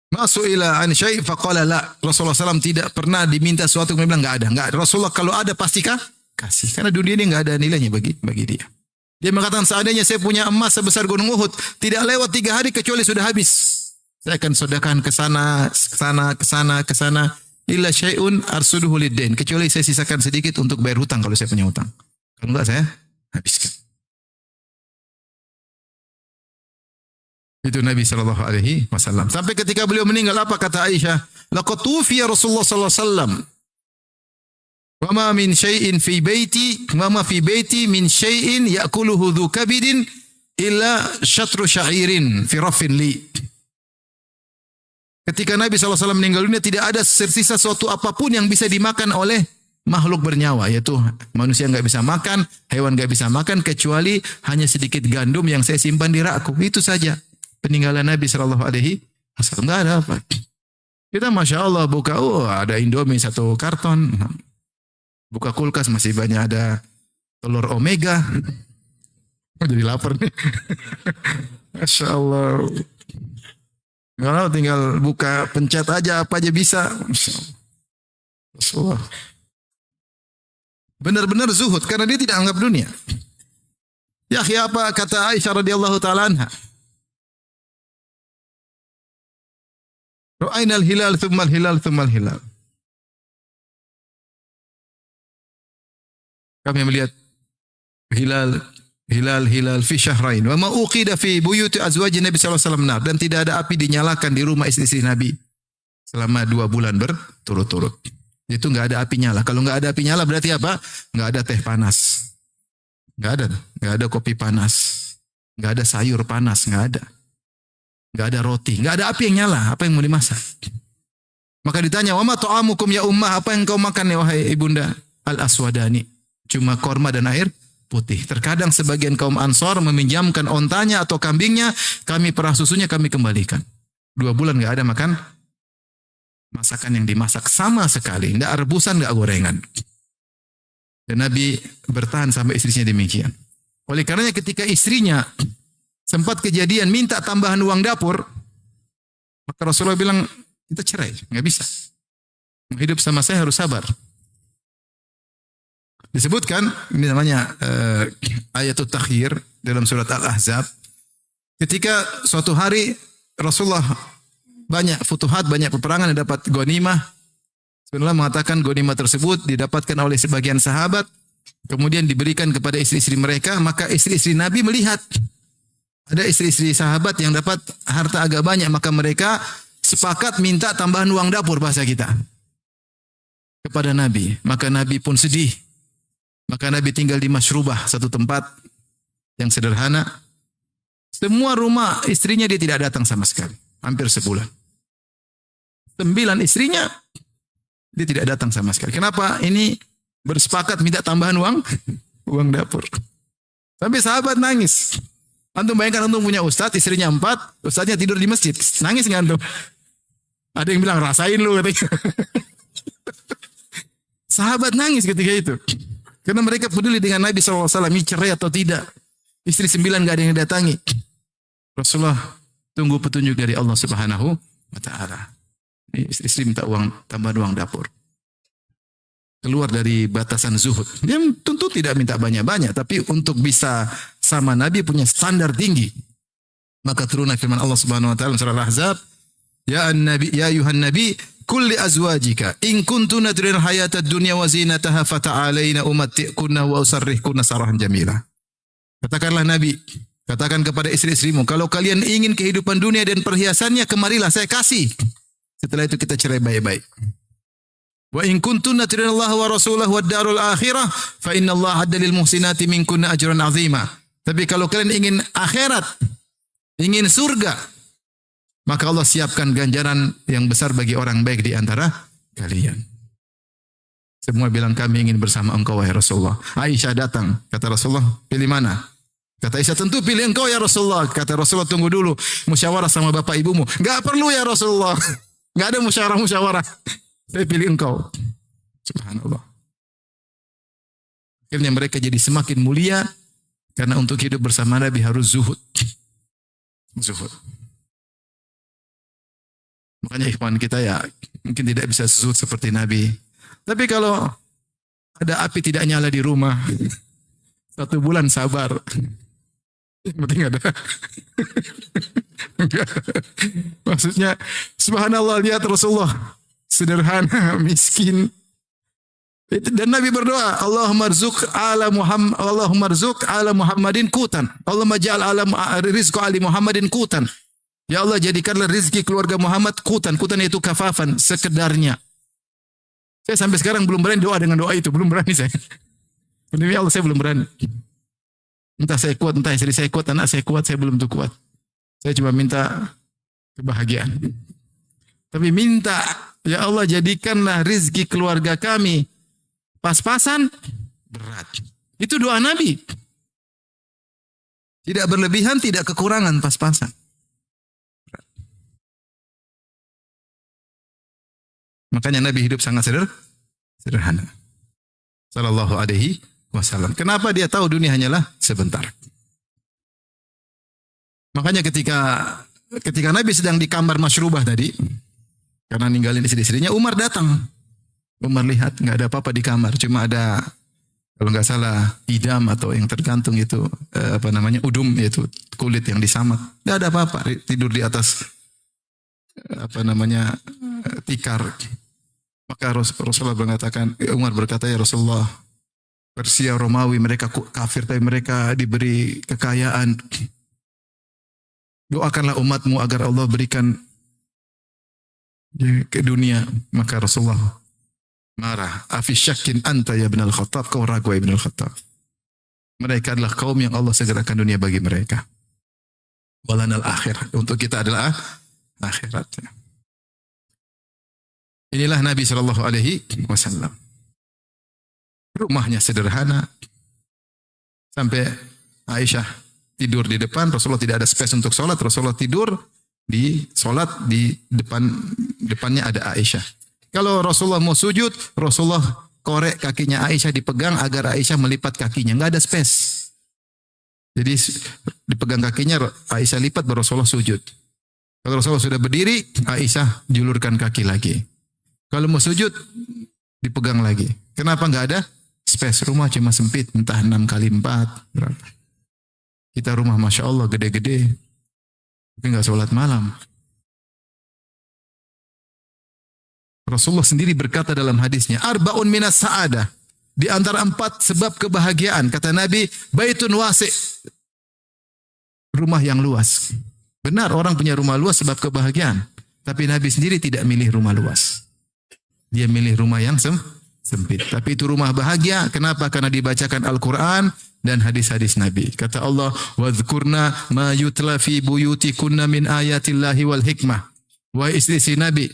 Masu'ila an syai' faqala la. Rasulullah SAW tidak pernah diminta sesuatu kemudian bilang enggak ada. Enggak ada. Rasulullah kalau ada pasti kasih. Karena dunia ini enggak ada nilainya bagi dia. Dia mengatakan seandainya saya punya emas sebesar gunung Uhud, tidak lewat 3 hari kecuali sudah habis. Saya akan sedekahkan ke sana. Illa syai'un arsuduhu lid-dain. Kecuali saya sisakan sedikit untuk bayar hutang kalau saya punya hutang. Kalau enggak saya habiskan. Itu Nabi SAW. Sampai ketika beliau meninggal, apa kata Aisyah? Laqad tufiya Rasulullah SAW. Wa ma min syai'in fi baiti, wa ma fi baiti min syai'in ya'kuluhu dhu kabidin illa syatru sya'irin fi raffin li. Ketika Nabi SAW meninggal dunia, tidak ada tersisa suatu apapun yang bisa dimakan oleh makhluk bernyawa. Yaitu manusia nggak bisa makan, hewan nggak bisa makan, kecuali hanya sedikit gandum yang saya simpan di rakku. Itu saja. Peninggalan Nabi SAW. Nggak ada apa. Kita Masya Allah buka, ada Indomie 1 karton. Buka kulkas masih banyak ada telur omega. Jadi lapar nih. Masya Allah. Kalau tinggal buka pencet aja apa aja bisa. Masya Allah. Benar-benar zuhud karena dia tidak anggap dunia. Ya apa kata Aisyah radhiyallahu taala anha? Ra'ainal hilal thummal hilal thummal hilal. Kami melihat hilal fi syahrain. Wa ma uqida fi buyuti azwajin Nabi sallallahu alaihi wasallam. Dan tidak ada api dinyalakan di rumah istri-istri Nabi selama 2 bulan berturut-turut. Itu enggak ada api nyala. Kalau enggak ada api nyala berarti apa? Enggak ada teh panas. Enggak ada kopi panas. Enggak ada sayur panas, enggak ada. Enggak ada roti, enggak ada api yang nyala. Apa yang mau dimasak? Maka ditanya, "Wa ma ta'amukum ya ummah?" Apa yang kau makan ya wahai ibunda? Al-aswadani. Cuma korma dan air putih. Terkadang sebagian kaum Ansor meminjamkan ontanya atau kambingnya, kami perah susunya, kami kembalikan. 2 bulan enggak ada makan masakan yang dimasak sama sekali. Enggak rebusan, enggak gorengan. Dan Nabi bertahan sampai istrinya demikian. Oleh karenanya ketika istrinya sempat kejadian minta tambahan uang dapur, maka Rasulullah bilang, kita cerai, nggak bisa. Hidup sama saya harus sabar. Disebutkan, ini namanya ayatul takhir dalam surat Al-Ahzab. Ketika suatu hari Rasulullah banyak futuhat, banyak peperangan yang dapat ghanimah. Rasulullah mengatakan ghanimah tersebut didapatkan oleh sebagian sahabat, kemudian diberikan kepada istri-istri mereka, maka istri-istri Nabi melihat ada istri-istri sahabat yang dapat harta agak banyak, maka mereka sepakat minta tambahan uang dapur bahasa kita kepada Nabi. Maka Nabi pun sedih. Maka Nabi tinggal di Mashrubah, satu tempat yang sederhana. Semua rumah istrinya dia tidak datang sama sekali. Hampir sebulan. 9 istrinya dia tidak datang sama sekali. Kenapa? Ini bersepakat minta tambahan uang dapur. Sampai sahabat nangis. Antum bayangkan antum punya ustadz, istrinya 4, ustadznya tidur di masjid. Nangis nggak antum? Ada yang bilang rasain lu katanya. Sahabat nangis ketika itu. Karena mereka peduli dengan Nabi SAW, ini cerai atau tidak. Istri 9 gak ada yang datangi. Rasulullah tunggu petunjuk dari Allah Subhanahu wa Ta'ala. Istri minta tambahan uang dapur. Keluar dari batasan zuhud. Dia tentu tidak minta banyak-banyak, tapi untuk bisa sama Nabi punya standar tinggi. Maka turunlah firman Allah Subhanahu wa Ta'ala surah Al-Ahzab, Ya ayuhan nabi, kulli azwajika in kuntunna turidul hayatad dunya wa zinataha fata'alaina umatti'kunna wa usarrihkunna sarahan jamila. Katakanlah Nabi, katakan kepada istri-istrimu, kalau kalian ingin kehidupan dunia dan perhiasannya, kemarilah saya kasih. Setelah itu kita cerai baik-baik. Wa in kuntunna turidullah wa rasulahu wad darul akhirah fa innallaha adda lil muhsinati minkunna ajran azima. Tapi kalau kalian ingin akhirat, ingin surga, maka Allah siapkan ganjaran yang besar bagi orang baik di antara kalian. Semua bilang kami ingin bersama engkau wahai Rasulullah. Aisyah datang, kata Rasulullah, pilih mana? Kata Aisyah, tentu pilih engkau ya Rasulullah. Kata Rasulullah, tunggu dulu, musyawarah sama bapak ibumu. Enggak perlu ya Rasulullah. Enggak ada musyawarah. Saya pilih engkau. Subhanallah. Akhirnya mereka jadi semakin mulia karena untuk hidup bersama Nabi harus zuhud. Zuhud. Makanya ikhwan kita ya mungkin tidak bisa zuhud seperti Nabi. Tapi kalau ada api tidak nyala di rumah, 1 bulan sabar. Yang penting ada. Maksudnya, subhanallah, lihat Rasulullah. Sederhana, miskin. Dan Nabi berdoa, Allahumma rzuq ala Muhammadin kutan. Allahumma ja'al rizqu ali Muhammadin kutan. Ya Allah, jadikanlah rizki keluarga Muhammad kutan. Kutan itu kafafan, sekedarnya. Saya sampai sekarang belum berani doa dengan doa itu. Belum berani saya. Demi Allah, saya belum berani. Entah saya kuat, entah istri saya kuat, anak saya kuat, saya belum tuh kuat. Saya cuma minta kebahagiaan. Tapi minta, ya Allah, jadikanlah rizki keluarga kami pas-pasan, berat. Itu doa Nabi. Tidak berlebihan, tidak kekurangan, pas-pasan. Makanya Nabi hidup sangat sederhana. Sallallahu alaihi wasallam. Kenapa dia tahu dunia hanyalah sebentar? Makanya ketika Nabi sedang di kamar Mashrubah tadi, karena ninggalin istri-istrinya, Umar datang. Umar lihat nggak ada apa-apa di kamar, cuma ada, kalau nggak salah, idam atau yang tergantung itu udum, yaitu kulit yang disamat. Nggak ada apa-apa, tidur di atas tikar. Maka Rasulullah mengatakan, Umar berkata, ya Rasulullah, Persia, Romawi, mereka kafir tapi mereka diberi kekayaan. Doakanlah umatmu agar Allah berikan ke dunia. Maka Rasulullah marah. Afisyakin anta ya Ibn al-Khattab, kau ragu ya Ibn al-Khattab. Mereka adalah kaum yang Allah segerakan dunia bagi mereka. Walanal akhir. Untuk kita adalah akhirat. Inilah Nabi Shallallahu Alaihi Wasallam. Rumahnya sederhana. Sampai Aisyah tidur di depan. Rasulullah tidak ada space untuk sholat. Rasulullah tidur di sholat di depannya ada Aisyah. Kalau Rasulullah mau sujud, Rasulullah korek kakinya Aisyah dipegang agar Aisyah melipat kakinya. Nggak ada space. Jadi dipegang kakinya, Aisyah lipat baru Rasulullah sujud. Kalau Rasulullah sudah berdiri, Aisyah julurkan kaki lagi. Kalau mau sujud, dipegang lagi. Kenapa nggak ada space? Rumah cuma sempit, entah 6 kali 4 berapa. Kita rumah Masya Allah gede-gede, tapi nggak sholat malam. Rasulullah sendiri berkata dalam hadisnya, Arba'un minas sa'adah. Di antara 4 sebab kebahagiaan. Kata Nabi, baitun wasi'. Rumah yang luas. Benar, orang punya rumah luas sebab kebahagiaan. Tapi Nabi sendiri tidak milih rumah luas. Dia milih rumah yang sempit. Tapi itu rumah bahagia. Kenapa? Karena dibacakan Al-Quran dan hadis-hadis Nabi. Kata Allah, وَذْكُرْنَا مَا يُتْلَى فِي بُيُوتِكُنَّ مِنْ آيَاتِ اللَّهِ وَالْحِكْمَةِ. Wahai istri Nabi,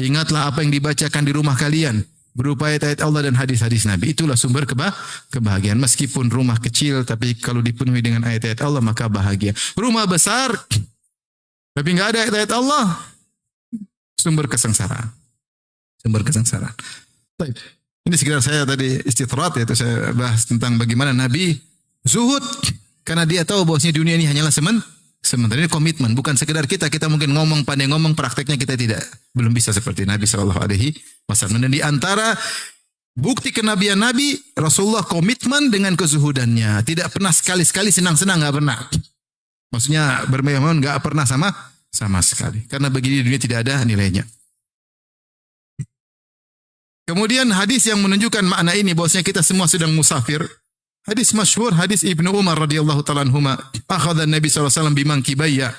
ingatlah apa yang dibacakan di rumah kalian. Berupa ayat-ayat Allah dan hadis-hadis Nabi. Itulah sumber kebahagiaan. Meskipun rumah kecil, tapi kalau dipenuhi dengan ayat-ayat Allah, maka bahagia. Rumah besar, tapi nggak ada ayat-ayat Allah, sumber kesengsaraan. Sumber kesengsaraan. Ini sekedar saya tadi istitrat, yaitu saya bahas tentang bagaimana Nabi zuhud. Karena dia tahu bahwasanya dunia ini hanyalah sementara. Ini komitmen, bukan sekedar kita mungkin ngomong, pandai ngomong, prakteknya kita tidak, belum bisa seperti Nabi SAW. Dan di antara bukti kenabian Nabi, Rasulullah komitmen dengan kezuhudannya. Tidak pernah sekali-sekali senang-senang, nggak pernah. Maksudnya bermewah-mewah nggak pernah sama sekali. Karena bagi dunia tidak ada nilainya. Kemudian hadis yang menunjukkan makna ini, bahwasanya kita semua sedang musafir. Hadis masyhur, hadis Ibnu Umar radhiyallahu ta'ala anhuma. Akhadha Nabi SAW bimangkibayya.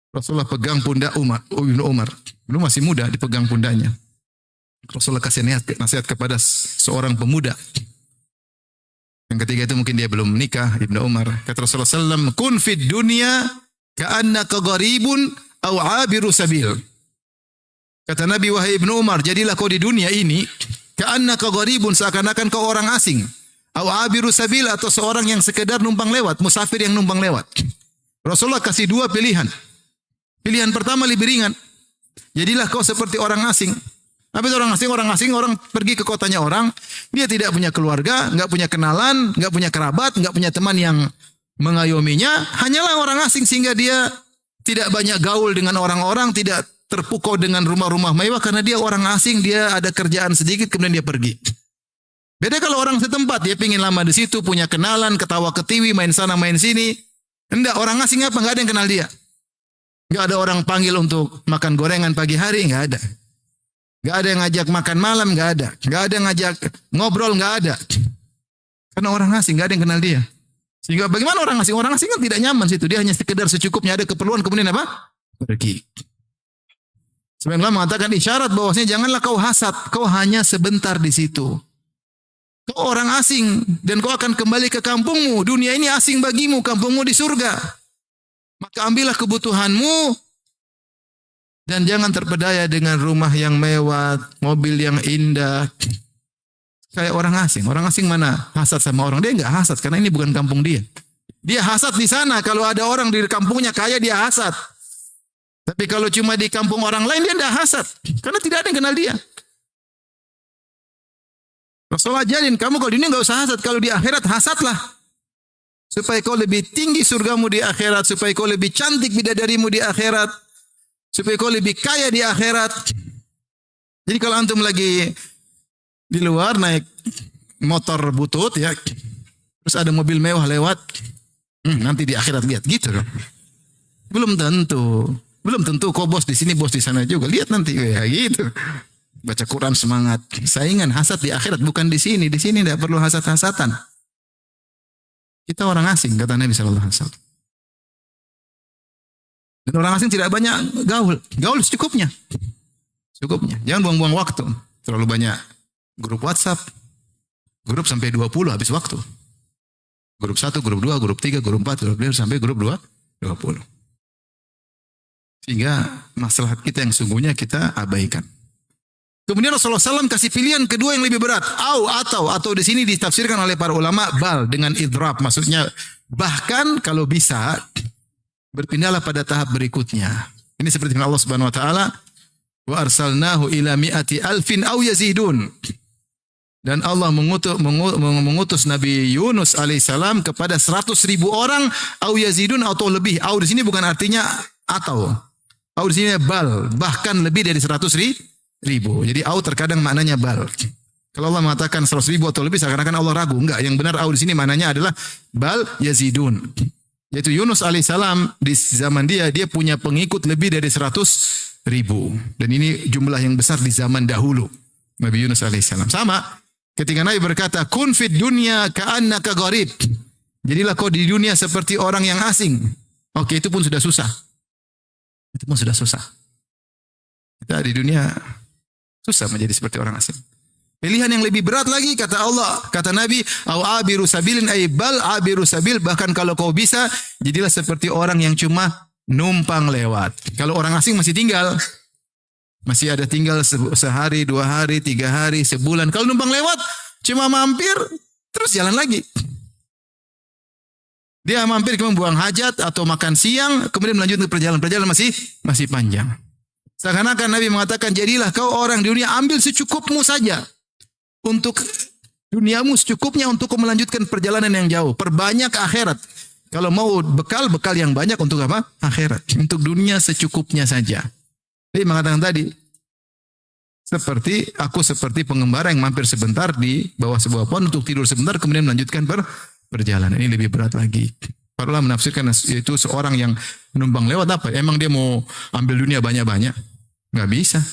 Rasulullah pegang pundak Ibnu Umar. Belum masih muda, dipegang pundaknya. Rasulullah kasih nasihat kepada seorang pemuda. Yang ketiga itu mungkin dia belum menikah, Ibnu Umar. Kata Rasulullah SAW, kun fid dunya ka'annaka gharibun aw 'abiru sabil. Kata Nabi, wahai Ibnu Umar, jadilah kau di dunia ini ka'annaka gharibun, seakan-akan kau orang asing. Aw 'abiru sabil, atau seorang yang sekedar numpang lewat, musafir yang numpang lewat. Rasulullah kasih 2 pilihan. Pilihan pertama lebih ringan. Jadilah kau seperti orang asing. Apa itu orang asing? Orang asing, orang pergi ke kotanya orang, dia tidak punya keluarga, enggak punya kenalan, enggak punya kerabat, enggak punya teman yang mengayominya, hanyalah orang asing sehingga dia tidak banyak gaul dengan orang-orang, tidak terpukau dengan rumah-rumah mewah karena dia orang asing, dia ada kerjaan sedikit kemudian dia pergi. Beda kalau orang setempat, dia pingin lama di situ, punya kenalan, ketawa ketiwi, main sana main sini. Enggak, orang asing apa? Enggak ada yang kenal dia. Enggak ada orang panggil untuk makan gorengan pagi hari, enggak ada. Enggak ada yang ngajak makan malam, enggak ada. Enggak ada yang ngajak ngobrol, enggak ada. Karena orang asing, enggak ada yang kenal dia. Sehingga bagaimana orang asing? Orang asing kan tidak nyaman situ. Dia hanya sekedar secukupnya, ada keperluan kemudian apa? Pergi. Sebenarnya mengatakan isyarat bahwasanya janganlah kau hasad, kau hanya sebentar di situ. Kau orang asing dan kau akan kembali ke kampungmu. Dunia ini asing bagimu, kampungmu di surga. Maka ambillah kebutuhanmu dan jangan terpedaya dengan rumah yang mewah, mobil yang indah. Kayak orang asing. Orang asing mana hasad sama orang? Dia enggak hasad karena ini bukan kampung dia. Dia hasad di sana. Kalau ada orang di kampungnya kaya, dia hasad. Tapi kalau cuma di kampung orang lain, dia enggak hasad. Karena tidak ada yang kenal dia. Rasulullah ajarin, kamu kalau di dunia enggak usah hasad. Kalau di akhirat, hasadlah. Supaya kau lebih tinggi surgamu di akhirat. Supaya kau lebih cantik bidadarimu di akhirat. Supaya kau lebih kaya di akhirat. Jadi kalau antum lagi di luar naik motor butut ya, terus ada mobil mewah lewat, nanti di akhirat lihat gitu kan. Belum tentu kau bos di sini, bos di sana juga. Lihat nanti ya gitu. Baca Quran semangat. Saingan hasad di akhirat bukan di sini. Di sini tidak perlu hasad-hasatan. Kita orang asing kata Nabi sallallahu alaihi wasallam. Dan orang asing tidak banyak gaul. Gaul secukupnya. Cukupnya. Jangan buang-buang waktu. Terlalu banyak grup WhatsApp. Grup sampai 20 habis waktu. Grup 1, grup 2, grup 3, grup 4, grup 5 sampai grup 20. Sehingga masalah kita yang sungguhnya kita abaikan. Kemudian Rasulullah SAW kasih pilihan kedua yang lebih berat. Atau di sini ditafsirkan oleh para ulama bal dengan idrab. Maksudnya bahkan kalau bisa berpindahlah pada tahap berikutnya. Ini seperti Allah Subhanahu wa taala, wa arsalnahu ila mi'ati alfin aw yazidun. Dan Allah mengutus Nabi Yunus alaihissalam kepada 100.000 orang, au yazidun atau lebih. Au di sini bukan artinya atau. Au di sini bal, bahkan lebih dari 100.000. Jadi au terkadang maknanya bal. Kalau Allah mengatakan 100.000 atau lebih, seakan-akan Allah ragu. Enggak, yang benar au di sini maknanya adalah bal yazidun. Yaitu Yunus alaihissalam di zaman dia punya pengikut lebih dari 100.000. Dan ini jumlah yang besar di zaman dahulu. Nabi Yunus alaihissalam. Sama. Ketika Nabi berkata, kun fid dunya ka'annaka gharib. Jadilah kau di dunia seperti orang yang asing. Oke, itu pun sudah susah. Itu pun sudah susah. Kita di dunia susah menjadi seperti orang asing. Pilihan yang lebih berat lagi, kata Allah, kata Nabi, au abiru sabilin ay bal abiru sabil, bahkan kalau kau bisa, jadilah seperti orang yang cuma numpang lewat. Kalau orang asing masih tinggal, masih ada tinggal sehari, 2 hari, 3 hari, sebulan. Kalau numpang lewat, cuma mampir, terus jalan lagi. Dia mampir kemudian buang hajat atau makan siang, kemudian melanjutkan perjalanan. Perjalanan masih panjang. Seakan-akan Nabi mengatakan, jadilah kau orang di dunia, ambil secukupmu saja. Untuk duniamu secukupnya untuk kau melanjutkan perjalanan yang jauh. Perbanyak akhirat. Kalau mau bekal yang banyak untuk apa? Akhirat. Untuk dunia secukupnya saja. Jadi mengatakan tadi, seperti pengembara yang mampir sebentar di bawah sebuah pohon untuk tidur sebentar, kemudian melanjutkan perjalanan. Ini lebih berat lagi. Para ulama menafsirkan itu seorang yang menumpang lewat apa? Emang dia mau ambil dunia banyak-banyak? Nggak bisa.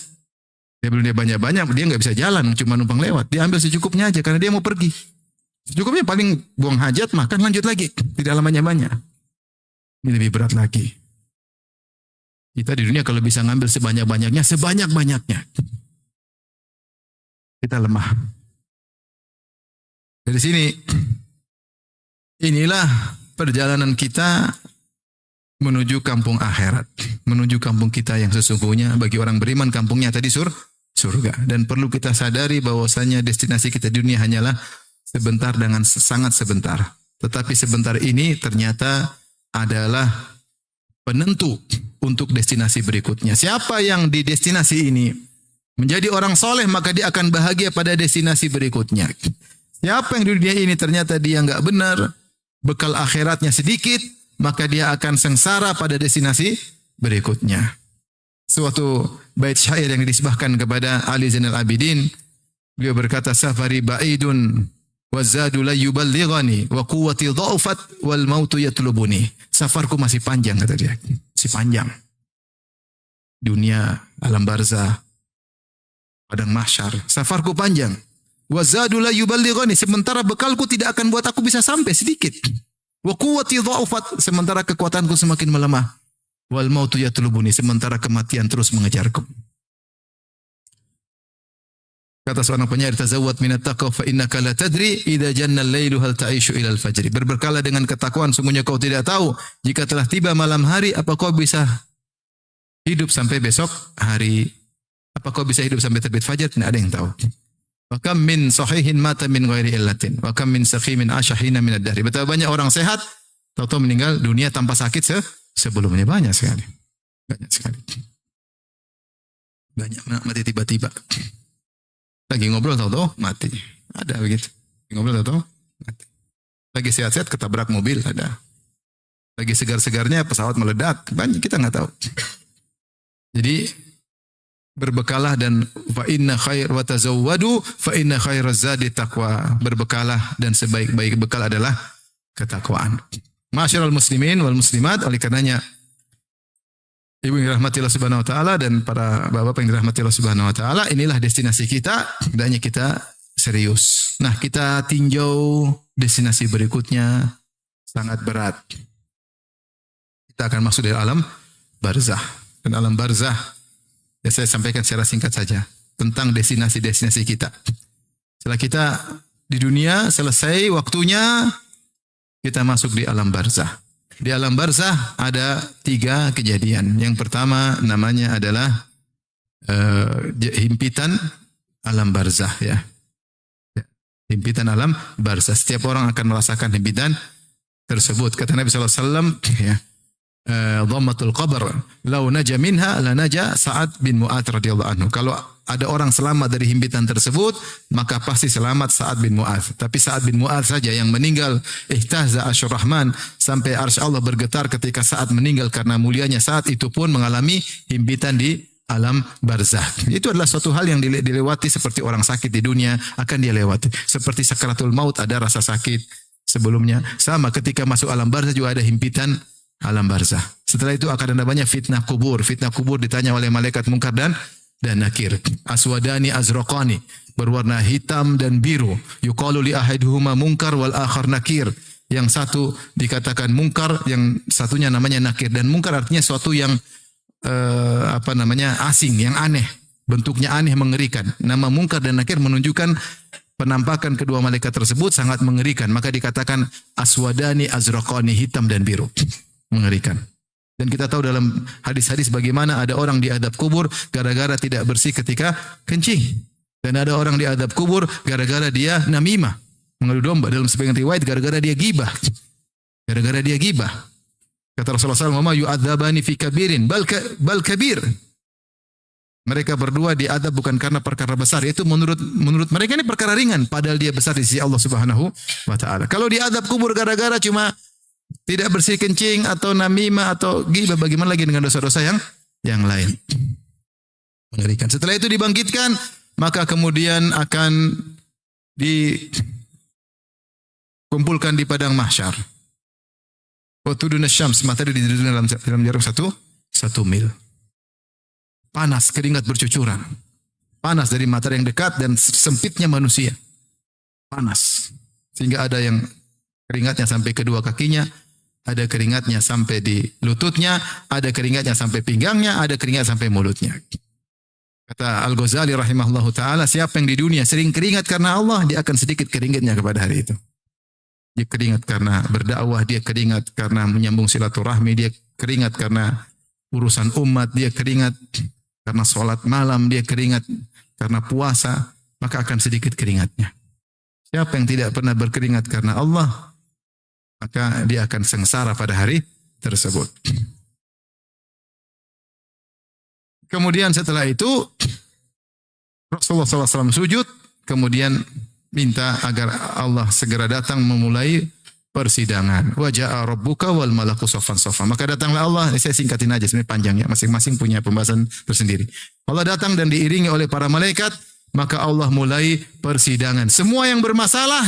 Dia ambil dunia banyak-banyak, dia nggak bisa jalan, cuma numpang lewat. Dia ambil secukupnya aja karena dia mau pergi. Secukupnya paling buang hajat, makan, lanjut lagi. Tidak banyak-banyak. Ini lebih berat lagi. Kita di dunia kalau bisa ngambil sebanyak-banyaknya, sebanyak-banyaknya. Kita lemah. Dari sini, inilah perjalanan kita menuju kampung akhirat. Menuju kampung kita yang sesungguhnya. Bagi orang beriman, kampungnya tadi surga. Dan perlu kita sadari bahwasanya destinasi kita di dunia hanyalah sebentar dengan sangat sebentar. Tetapi sebentar ini ternyata adalah penentu untuk destinasi berikutnya. Siapa yang di destinasi ini menjadi orang soleh, maka dia akan bahagia pada destinasi berikutnya. Siapa yang di dunia ini ternyata dia enggak benar, bekal akhiratnya sedikit, maka dia akan sengsara pada destinasi berikutnya. Suatu bait syair yang disebahkan kepada Ali Zainal Abidin, beliau berkata, safari ba'idun wazadu la yuballighani wa quwwati dha'ufat wal mautu yatlubuni. Safarku masih panjang, kata dia. Masih panjang. Dunia, alam barzah, padang mahsyar. Safarku panjang. Wazadu la yuballighani, sementara bekalku tidak akan buat aku bisa sampai sedikit. Wa quwwati dha'ufat, sementara kekuatanku semakin melemah. Wal mautu yatlubuni, sementara kematian terus mengejarku. Kata seorang penyair, tazawwad minat taqwa fa innaka la tadri idza janna al-lailu hal ta'ishu ila al-fajr. Berberkalah dengan ketakwaan, sungguhnya kau tidak tahu jika telah tiba malam hari apa kau bisa hidup sampai besok hari. Apa kau bisa hidup sampai terbit fajar? Tidak ada yang tahu. Wa kam min sahihin mata min ghairi illatin wa kam min saqimin ashahina min ad-dahr. Betapa banyak orang sehat tahu-tahu meninggal dunia tanpa sakit sebelumnya. Banyak sekali. Banyak sekali. Banyak mati tiba-tiba. Lagi ngobrol tahu-tahu mati. Ada begitu. Lagi ngobrol tahu-tahu mati. Lagi sehat-sehat ketabrak mobil, ada. Lagi segar-segarnya pesawat meledak. Banyak kita nggak tahu. Jadi berbekalah dan fa inna khair wa tazawwadu fa inna khairaz zadi taqwa. Berbekalah dan sebaik-baik bekal adalah ketakwaan. Ma'asyiral muslimin wal muslimat, oleh karenanya ibu yang dirahmati Allah Subhanahu wa taala dan para bapak yang dirahmati Allah Subhanahu wa taala, inilah destinasi kita, hendaknya kita serius. Nah, kita tinjau destinasi berikutnya sangat berat. Kita akan masuk dari alam barzah. Dan alam barzah, ya saya sampaikan secara singkat saja tentang destinasi-destinasi kita. Setelah kita di dunia selesai waktunya, kita masuk di alam barzah. Di alam barzah ada 3 kejadian. Yang pertama namanya adalah himpitan alam barzah, ya. Himpitan alam barzah. Setiap orang akan merasakan himpitan tersebut. Kata Nabi SAW, ya, dhammatul qabr, law naja minha la naja Sa'ad bin Mu'adz radhiyallahu anhu. Kalau ada orang selamat dari himpitan tersebut, maka pasti selamat Sa'ad bin Mu'adz. Tapi Sa'ad bin Mu'adz saja yang meninggal, ihtazza arsyur rahman, sampai arsy Allah bergetar ketika Sa'ad meninggal karena mulianya Sa'ad itu pun mengalami himpitan di alam barzakh. Itu adalah suatu hal yang dilewati seperti orang sakit di dunia akan dia lewati. Seperti sakaratul maut ada rasa sakit sebelumnya. Sama ketika masuk alam barzakh juga ada himpitan alam barzakh. Setelah itu akan ada banyak fitnah kubur. Fitnah kubur ditanya oleh malaikat Munkar dan Nakir. Aswadani azraqani, berwarna hitam dan biru. Yuqalu li ahaduhuma Munkar wal akhar Nakir. Yang satu dikatakan Munkar, yang satunya namanya Nakir. Dan Munkar artinya suatu yang asing, yang aneh, bentuknya aneh, mengerikan. Nama Munkar dan Nakir menunjukkan penampakan kedua malaikat tersebut sangat mengerikan. Maka dikatakan aswadani azraqani, hitam dan biru, mengerikan. Dan kita tahu dalam hadis-hadis bagaimana ada orang diadab kubur gara-gara tidak bersih ketika kencing, dan ada orang diadab kubur gara-gara dia namimah, mengadu domba. Dalam sebagian riwayat gara-gara dia gibah, Kata Rasulullah SAW, "Ma yu'adzabani fi kabirin bal kabir." Mereka berdua diadab bukan karena perkara besar, itu menurut mereka ini perkara ringan, padahal dia besar di sisi Allah Subhanahu wa taala. Kalau diadab kubur gara-gara cuma tidak bersih kencing atau namimah atau ghibah, bagaimana lagi dengan dosa-dosa yang lain? Mengerikan. Setelah itu dibangkitkan, maka kemudian akan dikumpulkan di padang mahsyar. Watudun syams, matahari didudukkan dalam jarak satu mil. Panas, keringat bercucuran. Panas dari matahari yang dekat dan sempitnya manusia. Panas. Sehingga ada yang keringatnya sampai kedua kakinya, ada keringatnya sampai di lututnya, ada keringatnya sampai pinggangnya, ada keringat sampai mulutnya. Kata Al-Ghazali rahimahullahu ta'ala, siapa yang di dunia sering keringat karena Allah, dia akan sedikit keringatnya kepada hari itu. Dia keringat karena berdakwah, dia keringat karena menyambung silaturahmi, dia keringat karena urusan umat, dia keringat karena sholat malam, dia keringat karena puasa, maka akan sedikit keringatnya. Siapa yang tidak pernah berkeringat karena Allah, maka dia akan sengsara pada hari tersebut. Kemudian setelah itu Rasulullah SAW sujud, kemudian minta agar Allah segera datang memulai persidangan. Wa jaa rabbuka wal malaku saffan saffa. Maka datanglah Allah, saya singkatin aja sebenarnya panjang ya, masing-masing punya pembahasan tersendiri. Allah datang dan diiringi oleh para malaikat, maka Allah mulai persidangan. Semua yang bermasalah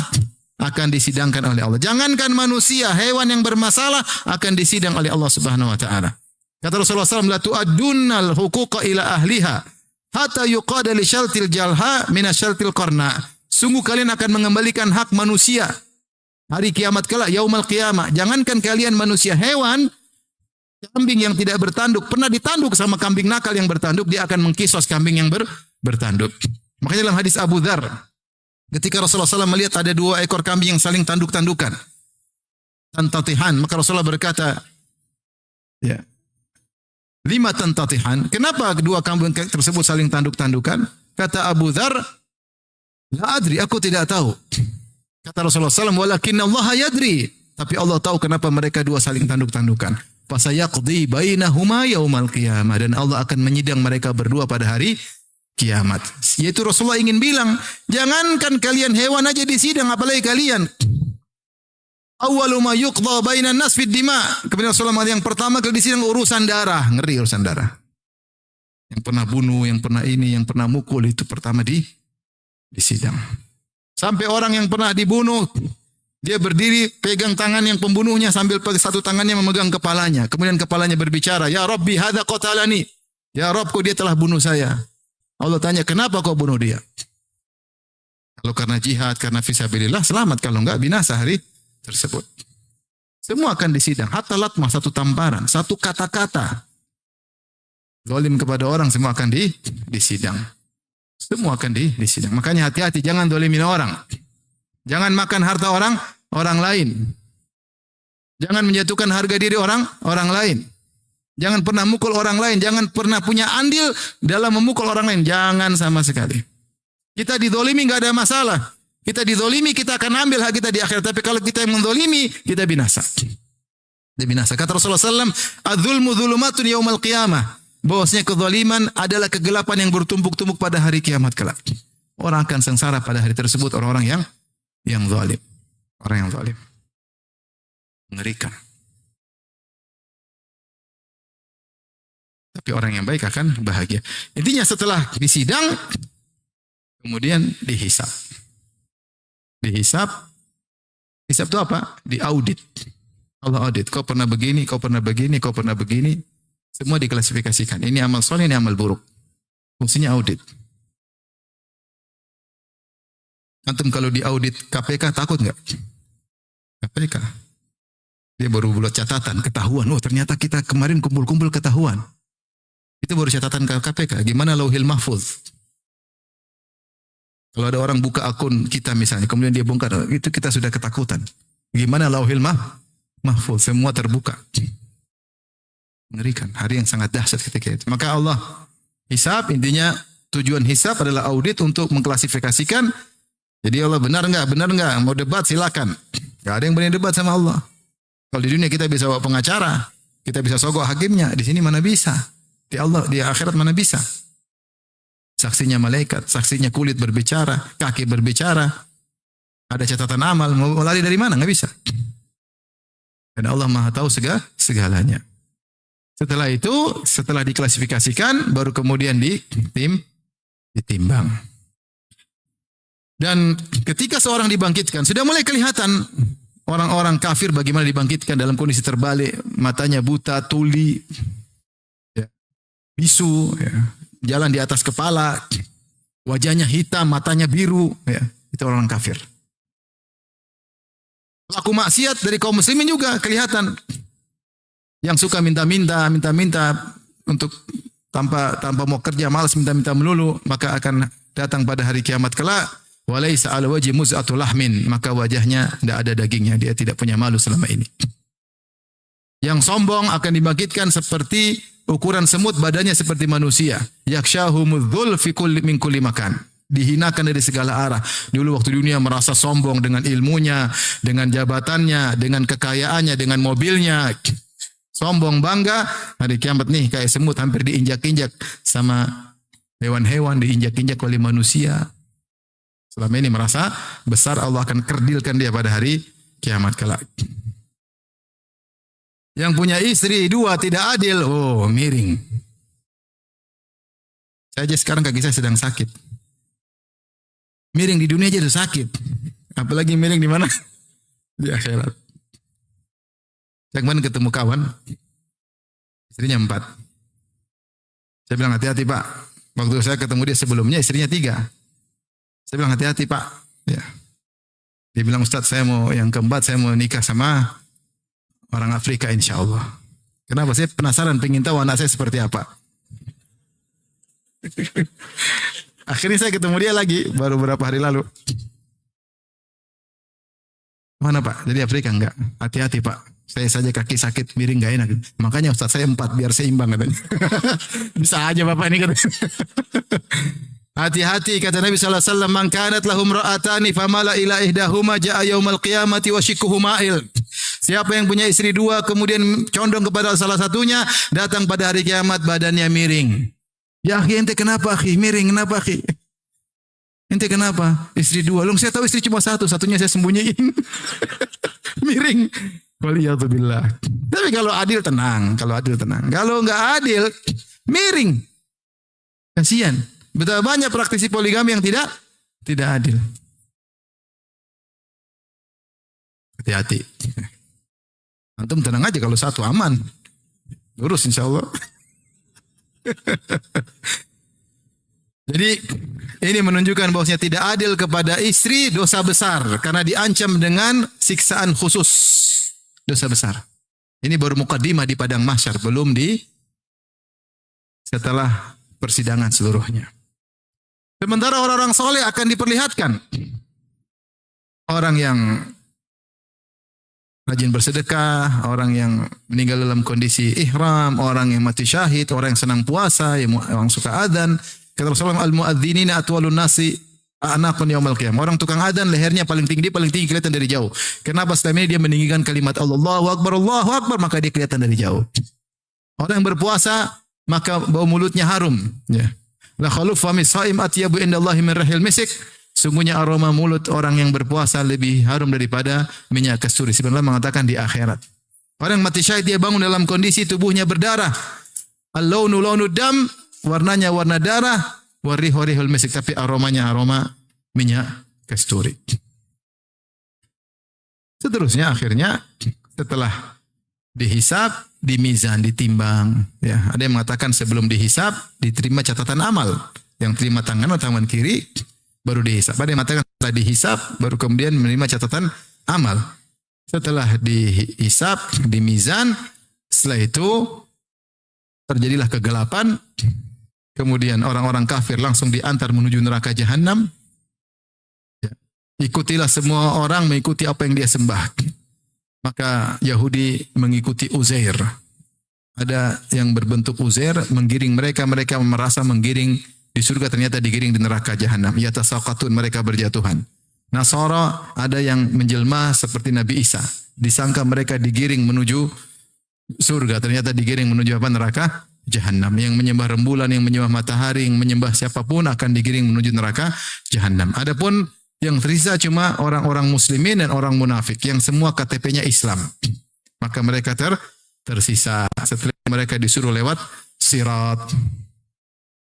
akan disidangkan oleh Allah. Jangankan manusia, hewan yang bermasalah akan disidang oleh Allah Subhanahu wa taala. Kata Rasulullah SAW, la tu'addunnal huquqa ila ahliha hatta yuqada li syaltil jalha min syaltil qarna. Sungguh kalian akan mengembalikan hak manusia hari kiamat kelak, yaumul qiyamah. Jangankan kalian manusia, hewan, kambing yang tidak bertanduk pernah ditanduk sama kambing nakal yang bertanduk, dia akan mengkisos kambing yang bertanduk. Makanya dalam hadis Abu Dzar, ketika Rasulullah SAW melihat ada 2 ekor kambing yang saling tanduk-tandukan, tantatihan, maka Rasulullah berkata, ya, 5 tantatihan. Kenapa kedua kambing tersebut saling tanduk-tandukan? Kata Abu Dzar, la adri, aku tidak tahu. Kata Rasulullah SAW, walakin Allah yadri. Tapi Allah tahu kenapa mereka 2 saling tanduk-tandukan. Fasayaqdi bainahuma yaumal qiyamah. Dan Allah akan menyidang mereka berdua pada hari kiamat. Yaitu Rasulullah ingin bilang, jangankan kalian hewan aja disidang, apalagi kalian. Awwalu ma yuqda bainan nas fid dima. Kemudian Rasulullah yang pertama kali disidang urusan darah. Ngeri urusan darah. Yang pernah bunuh, yang pernah ini, yang pernah mukul, itu pertama disidang. Sampai orang yang pernah dibunuh, dia berdiri pegang tangan yang pembunuhnya sambil satu tangannya memegang kepalanya. Kemudian kepalanya berbicara, ya Rabbi hadza qatalani. Ya Rabbku, dia telah bunuh saya. Allah tanya, kenapa kau bunuh dia? Kalau karena jihad, karena fisabilillah, selamat. Kalau enggak, binasa hari tersebut. Semua akan disidang. Hatta latmah, satu tamparan, satu kata-kata zalim kepada orang, semua akan disidang. Semua akan disidang. Makanya hati-hati, jangan dolimin orang. Jangan makan harta orang lain. Jangan menjatuhkan harga diri orang lain. Jangan pernah mukul orang lain. Jangan pernah punya andil dalam memukul orang lain. Jangan sama sekali. Kita didolimi nggak ada masalah. Kita didolimi, kita akan ambil hak kita di akhirat. Tapi kalau kita yang mendolimi, kita binasa. Dia binasa. Kata Rasulullah SAW, "Adzulmu dzulumatun yaumal qiyamah." Bahwasanya kezaliman adalah kegelapan yang bertumpuk-tumpuk pada hari kiamat kelak. Orang akan sengsara pada hari tersebut, orang-orang yang zalim. Orang yang zalim. Mengerikan. Tapi orang yang baik akan bahagia. Intinya setelah disidang, kemudian dihisab. Dihisab. Hisab itu apa? Diaudit. Allah audit. Kau pernah begini, kau pernah begini, kau pernah begini. Semua diklasifikasikan. Ini amal soleh, ini amal buruk. Fungsinya audit. Antum kalau diaudit KPK takut nggak? KPK. Dia baru buat catatan, ketahuan. Oh ternyata kita kemarin kumpul-kumpul ketahuan. Itu baru catatan ke KPK. Gimana lauhil mahfuz? Kalau ada orang buka akun kita misalnya, kemudian dia bongkar, itu kita sudah ketakutan. Gimana lauhil mahfuz? Semua terbuka. Mengerikan. Hari yang sangat dahsyat ketika itu. Maka Allah hisab, intinya tujuan hisab adalah audit untuk mengklasifikasikan. Jadi Allah benar enggak? Benar enggak? Mau debat silakan. Enggak ada yang berani debat sama Allah. Kalau di dunia kita bisa bawa pengacara, kita bisa sogok hakimnya. Di sini mana bisa? Di Allah, di akhirat mana bisa? Saksinya malaikat, saksinya kulit berbicara, kaki berbicara. Ada catatan amal, mau lari dari mana? Enggak bisa. Dan Allah Maha tahu segalanya. Setelah itu, setelah diklasifikasikan, baru kemudian ditimbang. Dan ketika seorang dibangkitkan, sudah mulai kelihatan orang-orang kafir bagaimana dibangkitkan dalam kondisi terbalik, matanya buta, tuli, ya, bisu, ya, jalan di atas kepala, wajahnya hitam, matanya biru, ya, itu orang kafir. Pelaku maksiat dari kaum muslimin juga kelihatan. Yang suka minta-minta untuk tanpa mau kerja, malas minta-minta melulu, maka akan datang pada hari kiamat kelak. Walaisa ala wajhi muz'atul lahmin, maka wajahnya tidak ada dagingnya, dia tidak punya malu selama ini. Yang sombong akan dibangkitkan seperti ukuran semut, badannya seperti manusia. Yakshahumudzul fi kulli min kulli makan. Dihinakan dari segala arah. Dulu waktu dunia merasa sombong dengan ilmunya, dengan jabatannya, dengan kekayaannya, dengan mobilnya. Sombong bangga, hari kiamat nih kayak semut hampir diinjak-injak sama hewan-hewan, diinjak-injak oleh manusia. Selama ini merasa besar, Allah akan kerdilkan dia pada hari kiamat kelak. Yang punya istri dua tidak adil, oh miring. Saya aja sekarang kaki saya sedang sakit. Miring di dunia aja udah sakit. Apalagi miring di mana? Di akhirat. Saya kemarin ketemu kawan, istrinya 4. Saya bilang hati-hati Pak. Waktu saya ketemu dia sebelumnya istrinya 3. Saya bilang hati-hati Pak. Ya. Dia bilang Ustaz saya mau yang keempat, saya mau nikah sama orang Afrika insya Allah. Kenapa? Saya penasaran, pengen tahu anak saya seperti apa. Akhirnya saya ketemu dia lagi, baru beberapa hari lalu. Mana Pak? Jadi Afrika enggak? Hati-hati Pak. Saya saja kaki sakit, miring gak enak. Makanya Ustaz saya 4 biar seimbang katanya. Bisa aja Bapak ini katanya. Hati-hati kata Nabi SAW. Man kanat lahum ra'atani famala ila ihdahuma ja'a yaumal qiyamati wa shikuhu ma'il. Siapa yang punya istri 2 kemudian condong kepada salah satunya, datang pada hari kiamat badannya miring. Ya akhi ente kenapa akhi? Miring kenapa akhi? Ente kenapa? Istri 2. Loh saya tahu istri cuma 1, satunya saya sembunyiin. Miring. Waliyadzubillah. Tapi kalau adil tenang, Kalau enggak adil, miring. Kasihan. Betapa banyak praktisi poligami yang tidak adil. Hati-hati. Antum tenang aja kalau 1 aman. Lurus insyaallah. Jadi ini menunjukkan bahwasanya tidak adil kepada istri dosa besar karena diancam dengan siksaan khusus. Dosa besar. Ini baru mukaddimah di padang mahsyar, belum di setelah persidangan seluruhnya. Sementara orang-orang soleh akan diperlihatkan. Orang yang rajin bersedekah, orang yang meninggal dalam kondisi ihram, orang yang mati syahid, orang yang senang puasa, yang suka adzan. Kata Rasulullah, al-muadzinina atwalun nasi Anakun yaumal qiyamah. Orang tukang adzan lehernya paling tinggi kelihatan dari jauh. Kenapa selama ini dia meninggikan kalimat Allahu Akbar, maka dia kelihatan dari jauh. Orang yang berpuasa maka bau mulutnya harum, ya. La khaluf fami shaim atyabu indallahi min rahil misik. Sungguhnya aroma mulut orang yang berpuasa lebih harum daripada minyak kasturi. Sebenarnya mengatakan di akhirat. Orang mati syahid dia bangun dalam kondisi tubuhnya berdarah. Al-launu launu dam, warnanya warna darah. Warihul misik, tapi aromanya aroma minyak kasturi. Seterusnya akhirnya setelah dihisab, dimizan, ditimbang. Ya, ada yang mengatakan sebelum dihisab diterima catatan amal. Yang terima tangan atau tangan kiri baru dihisab. Ada yang mengatakan setelah dihisab baru kemudian menerima catatan amal. Setelah dihisab, dimizan, setelah itu terjadilah kegelapan. Kemudian orang-orang kafir langsung diantar menuju neraka jahanam. Ya. Ikutilah semua orang mengikuti apa yang dia sembah. Maka Yahudi mengikuti Uzair. Ada yang berbentuk Uzair menggiring mereka merasa menggiring di surga, ternyata digiring di neraka jahanam. Yatasaqatun, mereka berjatuhan. Nasara ada yang menjelma seperti Nabi Isa. Disangka mereka digiring menuju surga, ternyata digiring menuju apa? Neraka jahanam. Yang menyembah rembulan, yang menyembah matahari, yang menyembah siapapun akan digiring menuju neraka jahanam. Adapun yang tersisa cuma orang-orang muslimin dan orang munafik yang semua KTP-nya Islam. Maka mereka tersisa setelah mereka disuruh lewat sirat.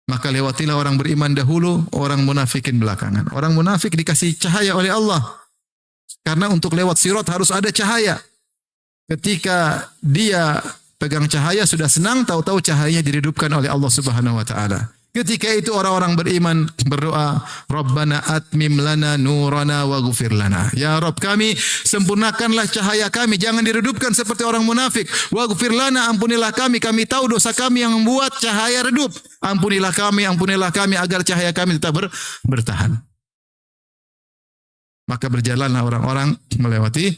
Maka lewatilah orang beriman dahulu, orang munafikin belakangan. Orang munafik dikasih cahaya oleh Allah. Karena untuk lewat sirat harus ada cahaya. Ketika dia pegang cahaya sudah senang, tahu-tahu cahayanya diredupkan oleh Allah Subhanahu wa taala. Ketika itu orang-orang beriman berdoa, Rabbana atmim lana nurana waghfir lana. Ya Rabb kami, sempurnakanlah cahaya kami, jangan diredupkan seperti orang munafik. Waghfir lana, ampunilah kami tahu dosa kami yang membuat cahaya redup. Ampunilah kami agar cahaya kami tetap bertahan. Maka berjalanlah orang-orang melewati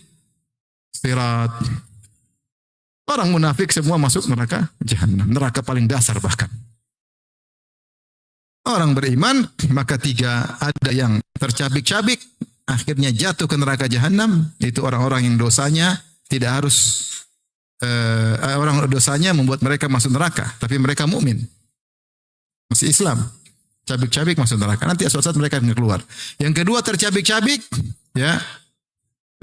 sirat. Orang munafik semua masuk neraka jahanam, neraka paling dasar bahkan. Orang beriman maka tiga, ada yang tercabik-cabik akhirnya jatuh ke neraka jahanam, itu orang-orang yang dosanya tidak harus orang dosanya membuat mereka masuk neraka, tapi mereka mukmin. Masih Islam. Cabik-cabik masuk neraka. Nanti suatu saat mereka akan keluar. Yang kedua tercabik-cabik ya,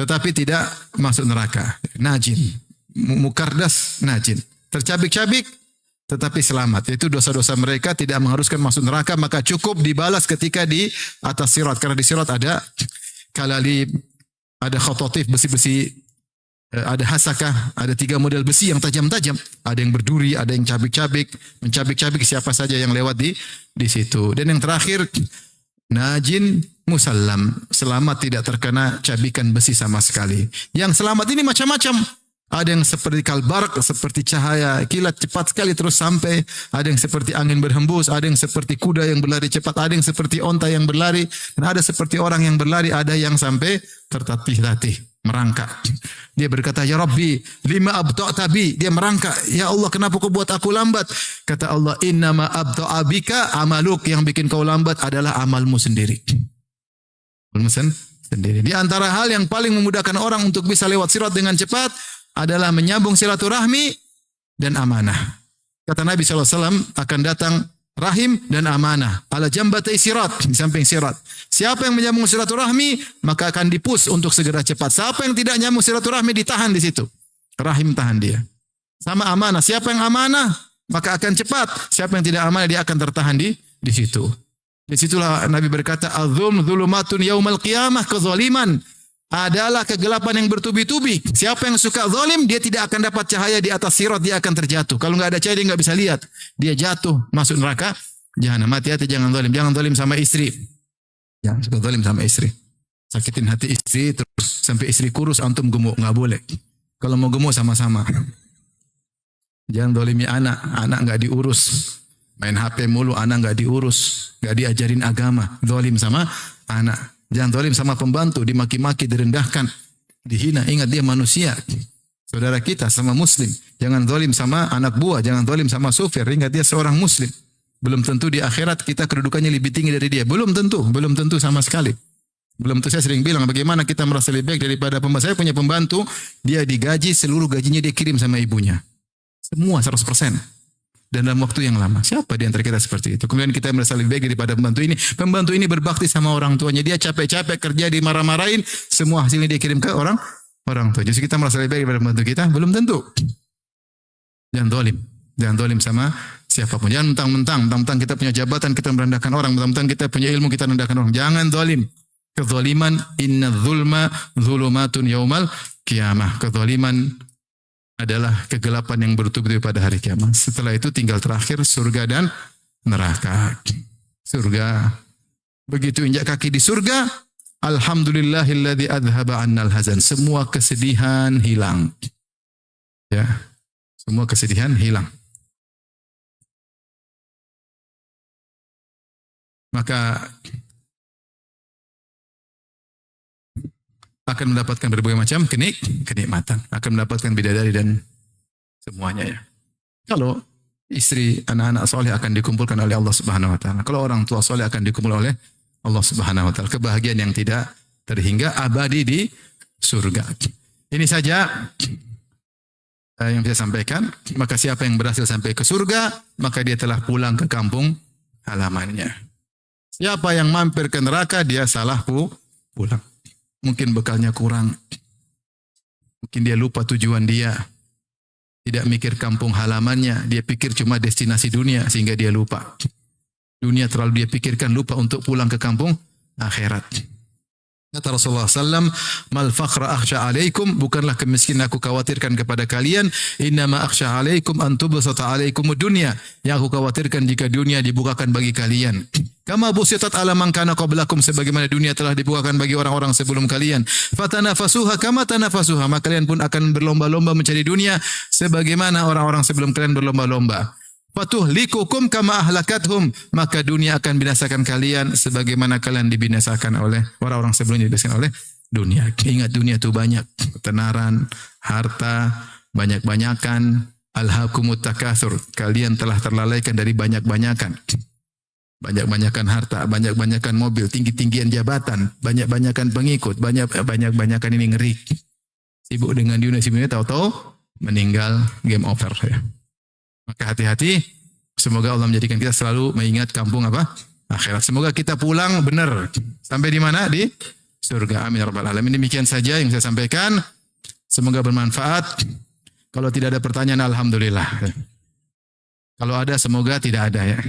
tetapi tidak masuk neraka. Najin. Mukardas najin. Tercabik-cabik tetapi selamat. Itu dosa-dosa mereka tidak mengharuskan masuk neraka, maka cukup dibalas ketika di atas sirat. Karena di sirat ada kalalib, ada khototif, besi-besi, ada hasakah, ada 3 model besi yang tajam-tajam. Ada yang berduri, ada yang cabik-cabik, mencabik-cabik siapa saja yang lewat di situ. Dan yang terakhir najin musallam, selamat tidak terkena cabikan besi sama sekali. Yang selamat ini macam-macam. Ada yang seperti kalbarak, seperti cahaya kilat cepat sekali terus sampai. Ada yang seperti angin berhembus, ada yang seperti kuda yang berlari cepat, ada yang seperti onta yang berlari, dan ada seperti orang yang berlari, ada yang sampai tertatih-tatih, merangkak. Dia berkata, Ya Rabbi, lima abta'ta bi. Dia merangkak. Ya Allah, kenapa kau buat aku lambat? Kata Allah, innama abta'a bika amaluk. Yang bikin kau lambat adalah amalmu sendiri. Amalmu sendiri. Di antara hal yang paling memudahkan orang untuk bisa lewat sirat dengan cepat adalah menyambung silaturahmi dan amanah. Kata Nabi SAW, akan datang rahim dan amanah ala jambatai sirat, di samping sirat. Siapa yang menyambung silaturahmi maka akan dipus untuk segera cepat. Siapa yang tidak nyambung silaturahmi ditahan di situ. Rahim tahan dia. Sama amanah. Siapa yang amanah maka akan cepat. Siapa yang tidak amanah dia akan tertahan di situ. Di situlah Nabi berkata, "Adzum dzulumatun yaumal qiyamah kezaliman." Adalah kegelapan yang bertubi-tubi. Siapa yang suka zalim, dia tidak akan dapat cahaya di atas sirat, dia akan terjatuh. Kalau enggak ada cahaya dia enggak bisa lihat. Dia jatuh masuk neraka jahanam. Hati-hati jangan zalim. Jangan zalim sama istri. Jangan suka zalim sama istri. Sakitin hati istri terus sampai istri kurus antum gemuk, enggak boleh. Kalau mau gemuk sama-sama. Jangan zalimi anak enggak diurus. Main HP mulu, anak enggak diurus, enggak diajarin agama. Zalim sama anak. Jangan zalim sama pembantu, dimaki-maki, direndahkan, dihina. Ingat dia manusia. Saudara kita sama muslim. Jangan zalim sama anak buah, jangan zalim sama supir. Ingat dia seorang muslim. Belum tentu di akhirat kita kedudukannya lebih tinggi dari dia. Belum tentu sama sekali. Belum tentu. Saya sering bilang bagaimana kita merasa lebih baik daripada pembantu. Saya punya pembantu, dia digaji, seluruh gajinya dia kirim sama ibunya. Semua 100%. Dan dalam waktu yang lama. Siapa di antara kita seperti itu? Kemudian kita merasa lebih baik daripada pembantu ini. Pembantu ini berbakti sama orang tuanya. Dia capek-capek kerja, dimarah-marahin. Semua hasilnya dia kirim ke orang tua. Jadi kita merasa lebih baik daripada pembantu kita? Belum tentu. Jangan zalim. Jangan zalim sama siapapun. Jangan mentang-mentang kita punya jabatan, kita merendahkan orang. Mentang-mentang kita punya ilmu, kita merendahkan orang. Jangan zalim. Kezaliman, inna zulma zulumatun yaumal qiyamah. Kezaliman adalah kegelapan yang bertubi-tubi pada hari kiamat. Setelah itu tinggal terakhir surga dan neraka. Surga. Begitu injak kaki di surga, alhamdulillahilladzi adhaba 'annal hazan. Semua kesedihan hilang. Ya. Semua kesedihan hilang. Maka akan mendapatkan berbagai macam kenikmatan, akan mendapatkan bidadari dan semuanya ya. Kalau istri, anak-anak soleh akan dikumpulkan oleh Allah Subhanahu Wa Taala. Kalau orang tua soleh akan dikumpulkan oleh Allah Subhanahu Wa Taala. Kebahagiaan yang tidak terhingga, abadi di surga. Ini saja yang saya sampaikan. Maka siapa yang berhasil sampai ke surga, maka dia telah pulang ke kampung halamannya. Siapa yang mampir ke neraka, dia salah pulang. Mungkin bekalnya kurang. Mungkin dia lupa tujuan dia. Tidak mikir kampung halamannya. Dia pikir cuma destinasi dunia sehingga dia lupa. Dunia terlalu dia pikirkan, lupa untuk pulang ke kampung akhirat. Kata Rasulullah SAW, mal faqra akhsha alaikum, bukanlah kemiskinan aku khawatirkan kepada kalian, innama akhsha alaikum antubsata alaikum dunya, yang aku khawatirkan jika dunia dibukakan bagi kalian. Kama busitat ala man kana qablakum, sebagaimana dunia telah dibukakan bagi orang-orang sebelum kalian. Fatanafasuha kama tanafasuha, maka kalian pun akan berlomba-lomba mencari dunia sebagaimana orang-orang sebelum kalian berlomba-lomba. Fatuhlikukum kama ahlakathum, maka dunia akan binasakan kalian sebagaimana kalian dibinasakan oleh orang-orang sebelumnya dibinasakan oleh dunia. Ingat dunia itu banyak, ketenaran, harta, banyak-banyakan, alhaakumut takatsur, kalian telah terlalaikan dari banyak-banyakan. Banyak-banyakan harta, banyak-banyakan mobil, tinggi-tinggian jabatan, banyak-banyakan pengikut, banyak-banyakan ini ngeri. Sibuk dengan dunia, tahu-tahu meninggal, game over ya. Maka hati-hati, semoga Allah menjadikan kita selalu mengingat kampung apa? Akhirat. Semoga kita pulang benar. Sampai di mana? Di surga. Amin ya rabbal alamin. Demikian saja yang saya sampaikan. Semoga bermanfaat. Kalau tidak ada pertanyaan, alhamdulillah. Kalau ada, semoga tidak ada ya.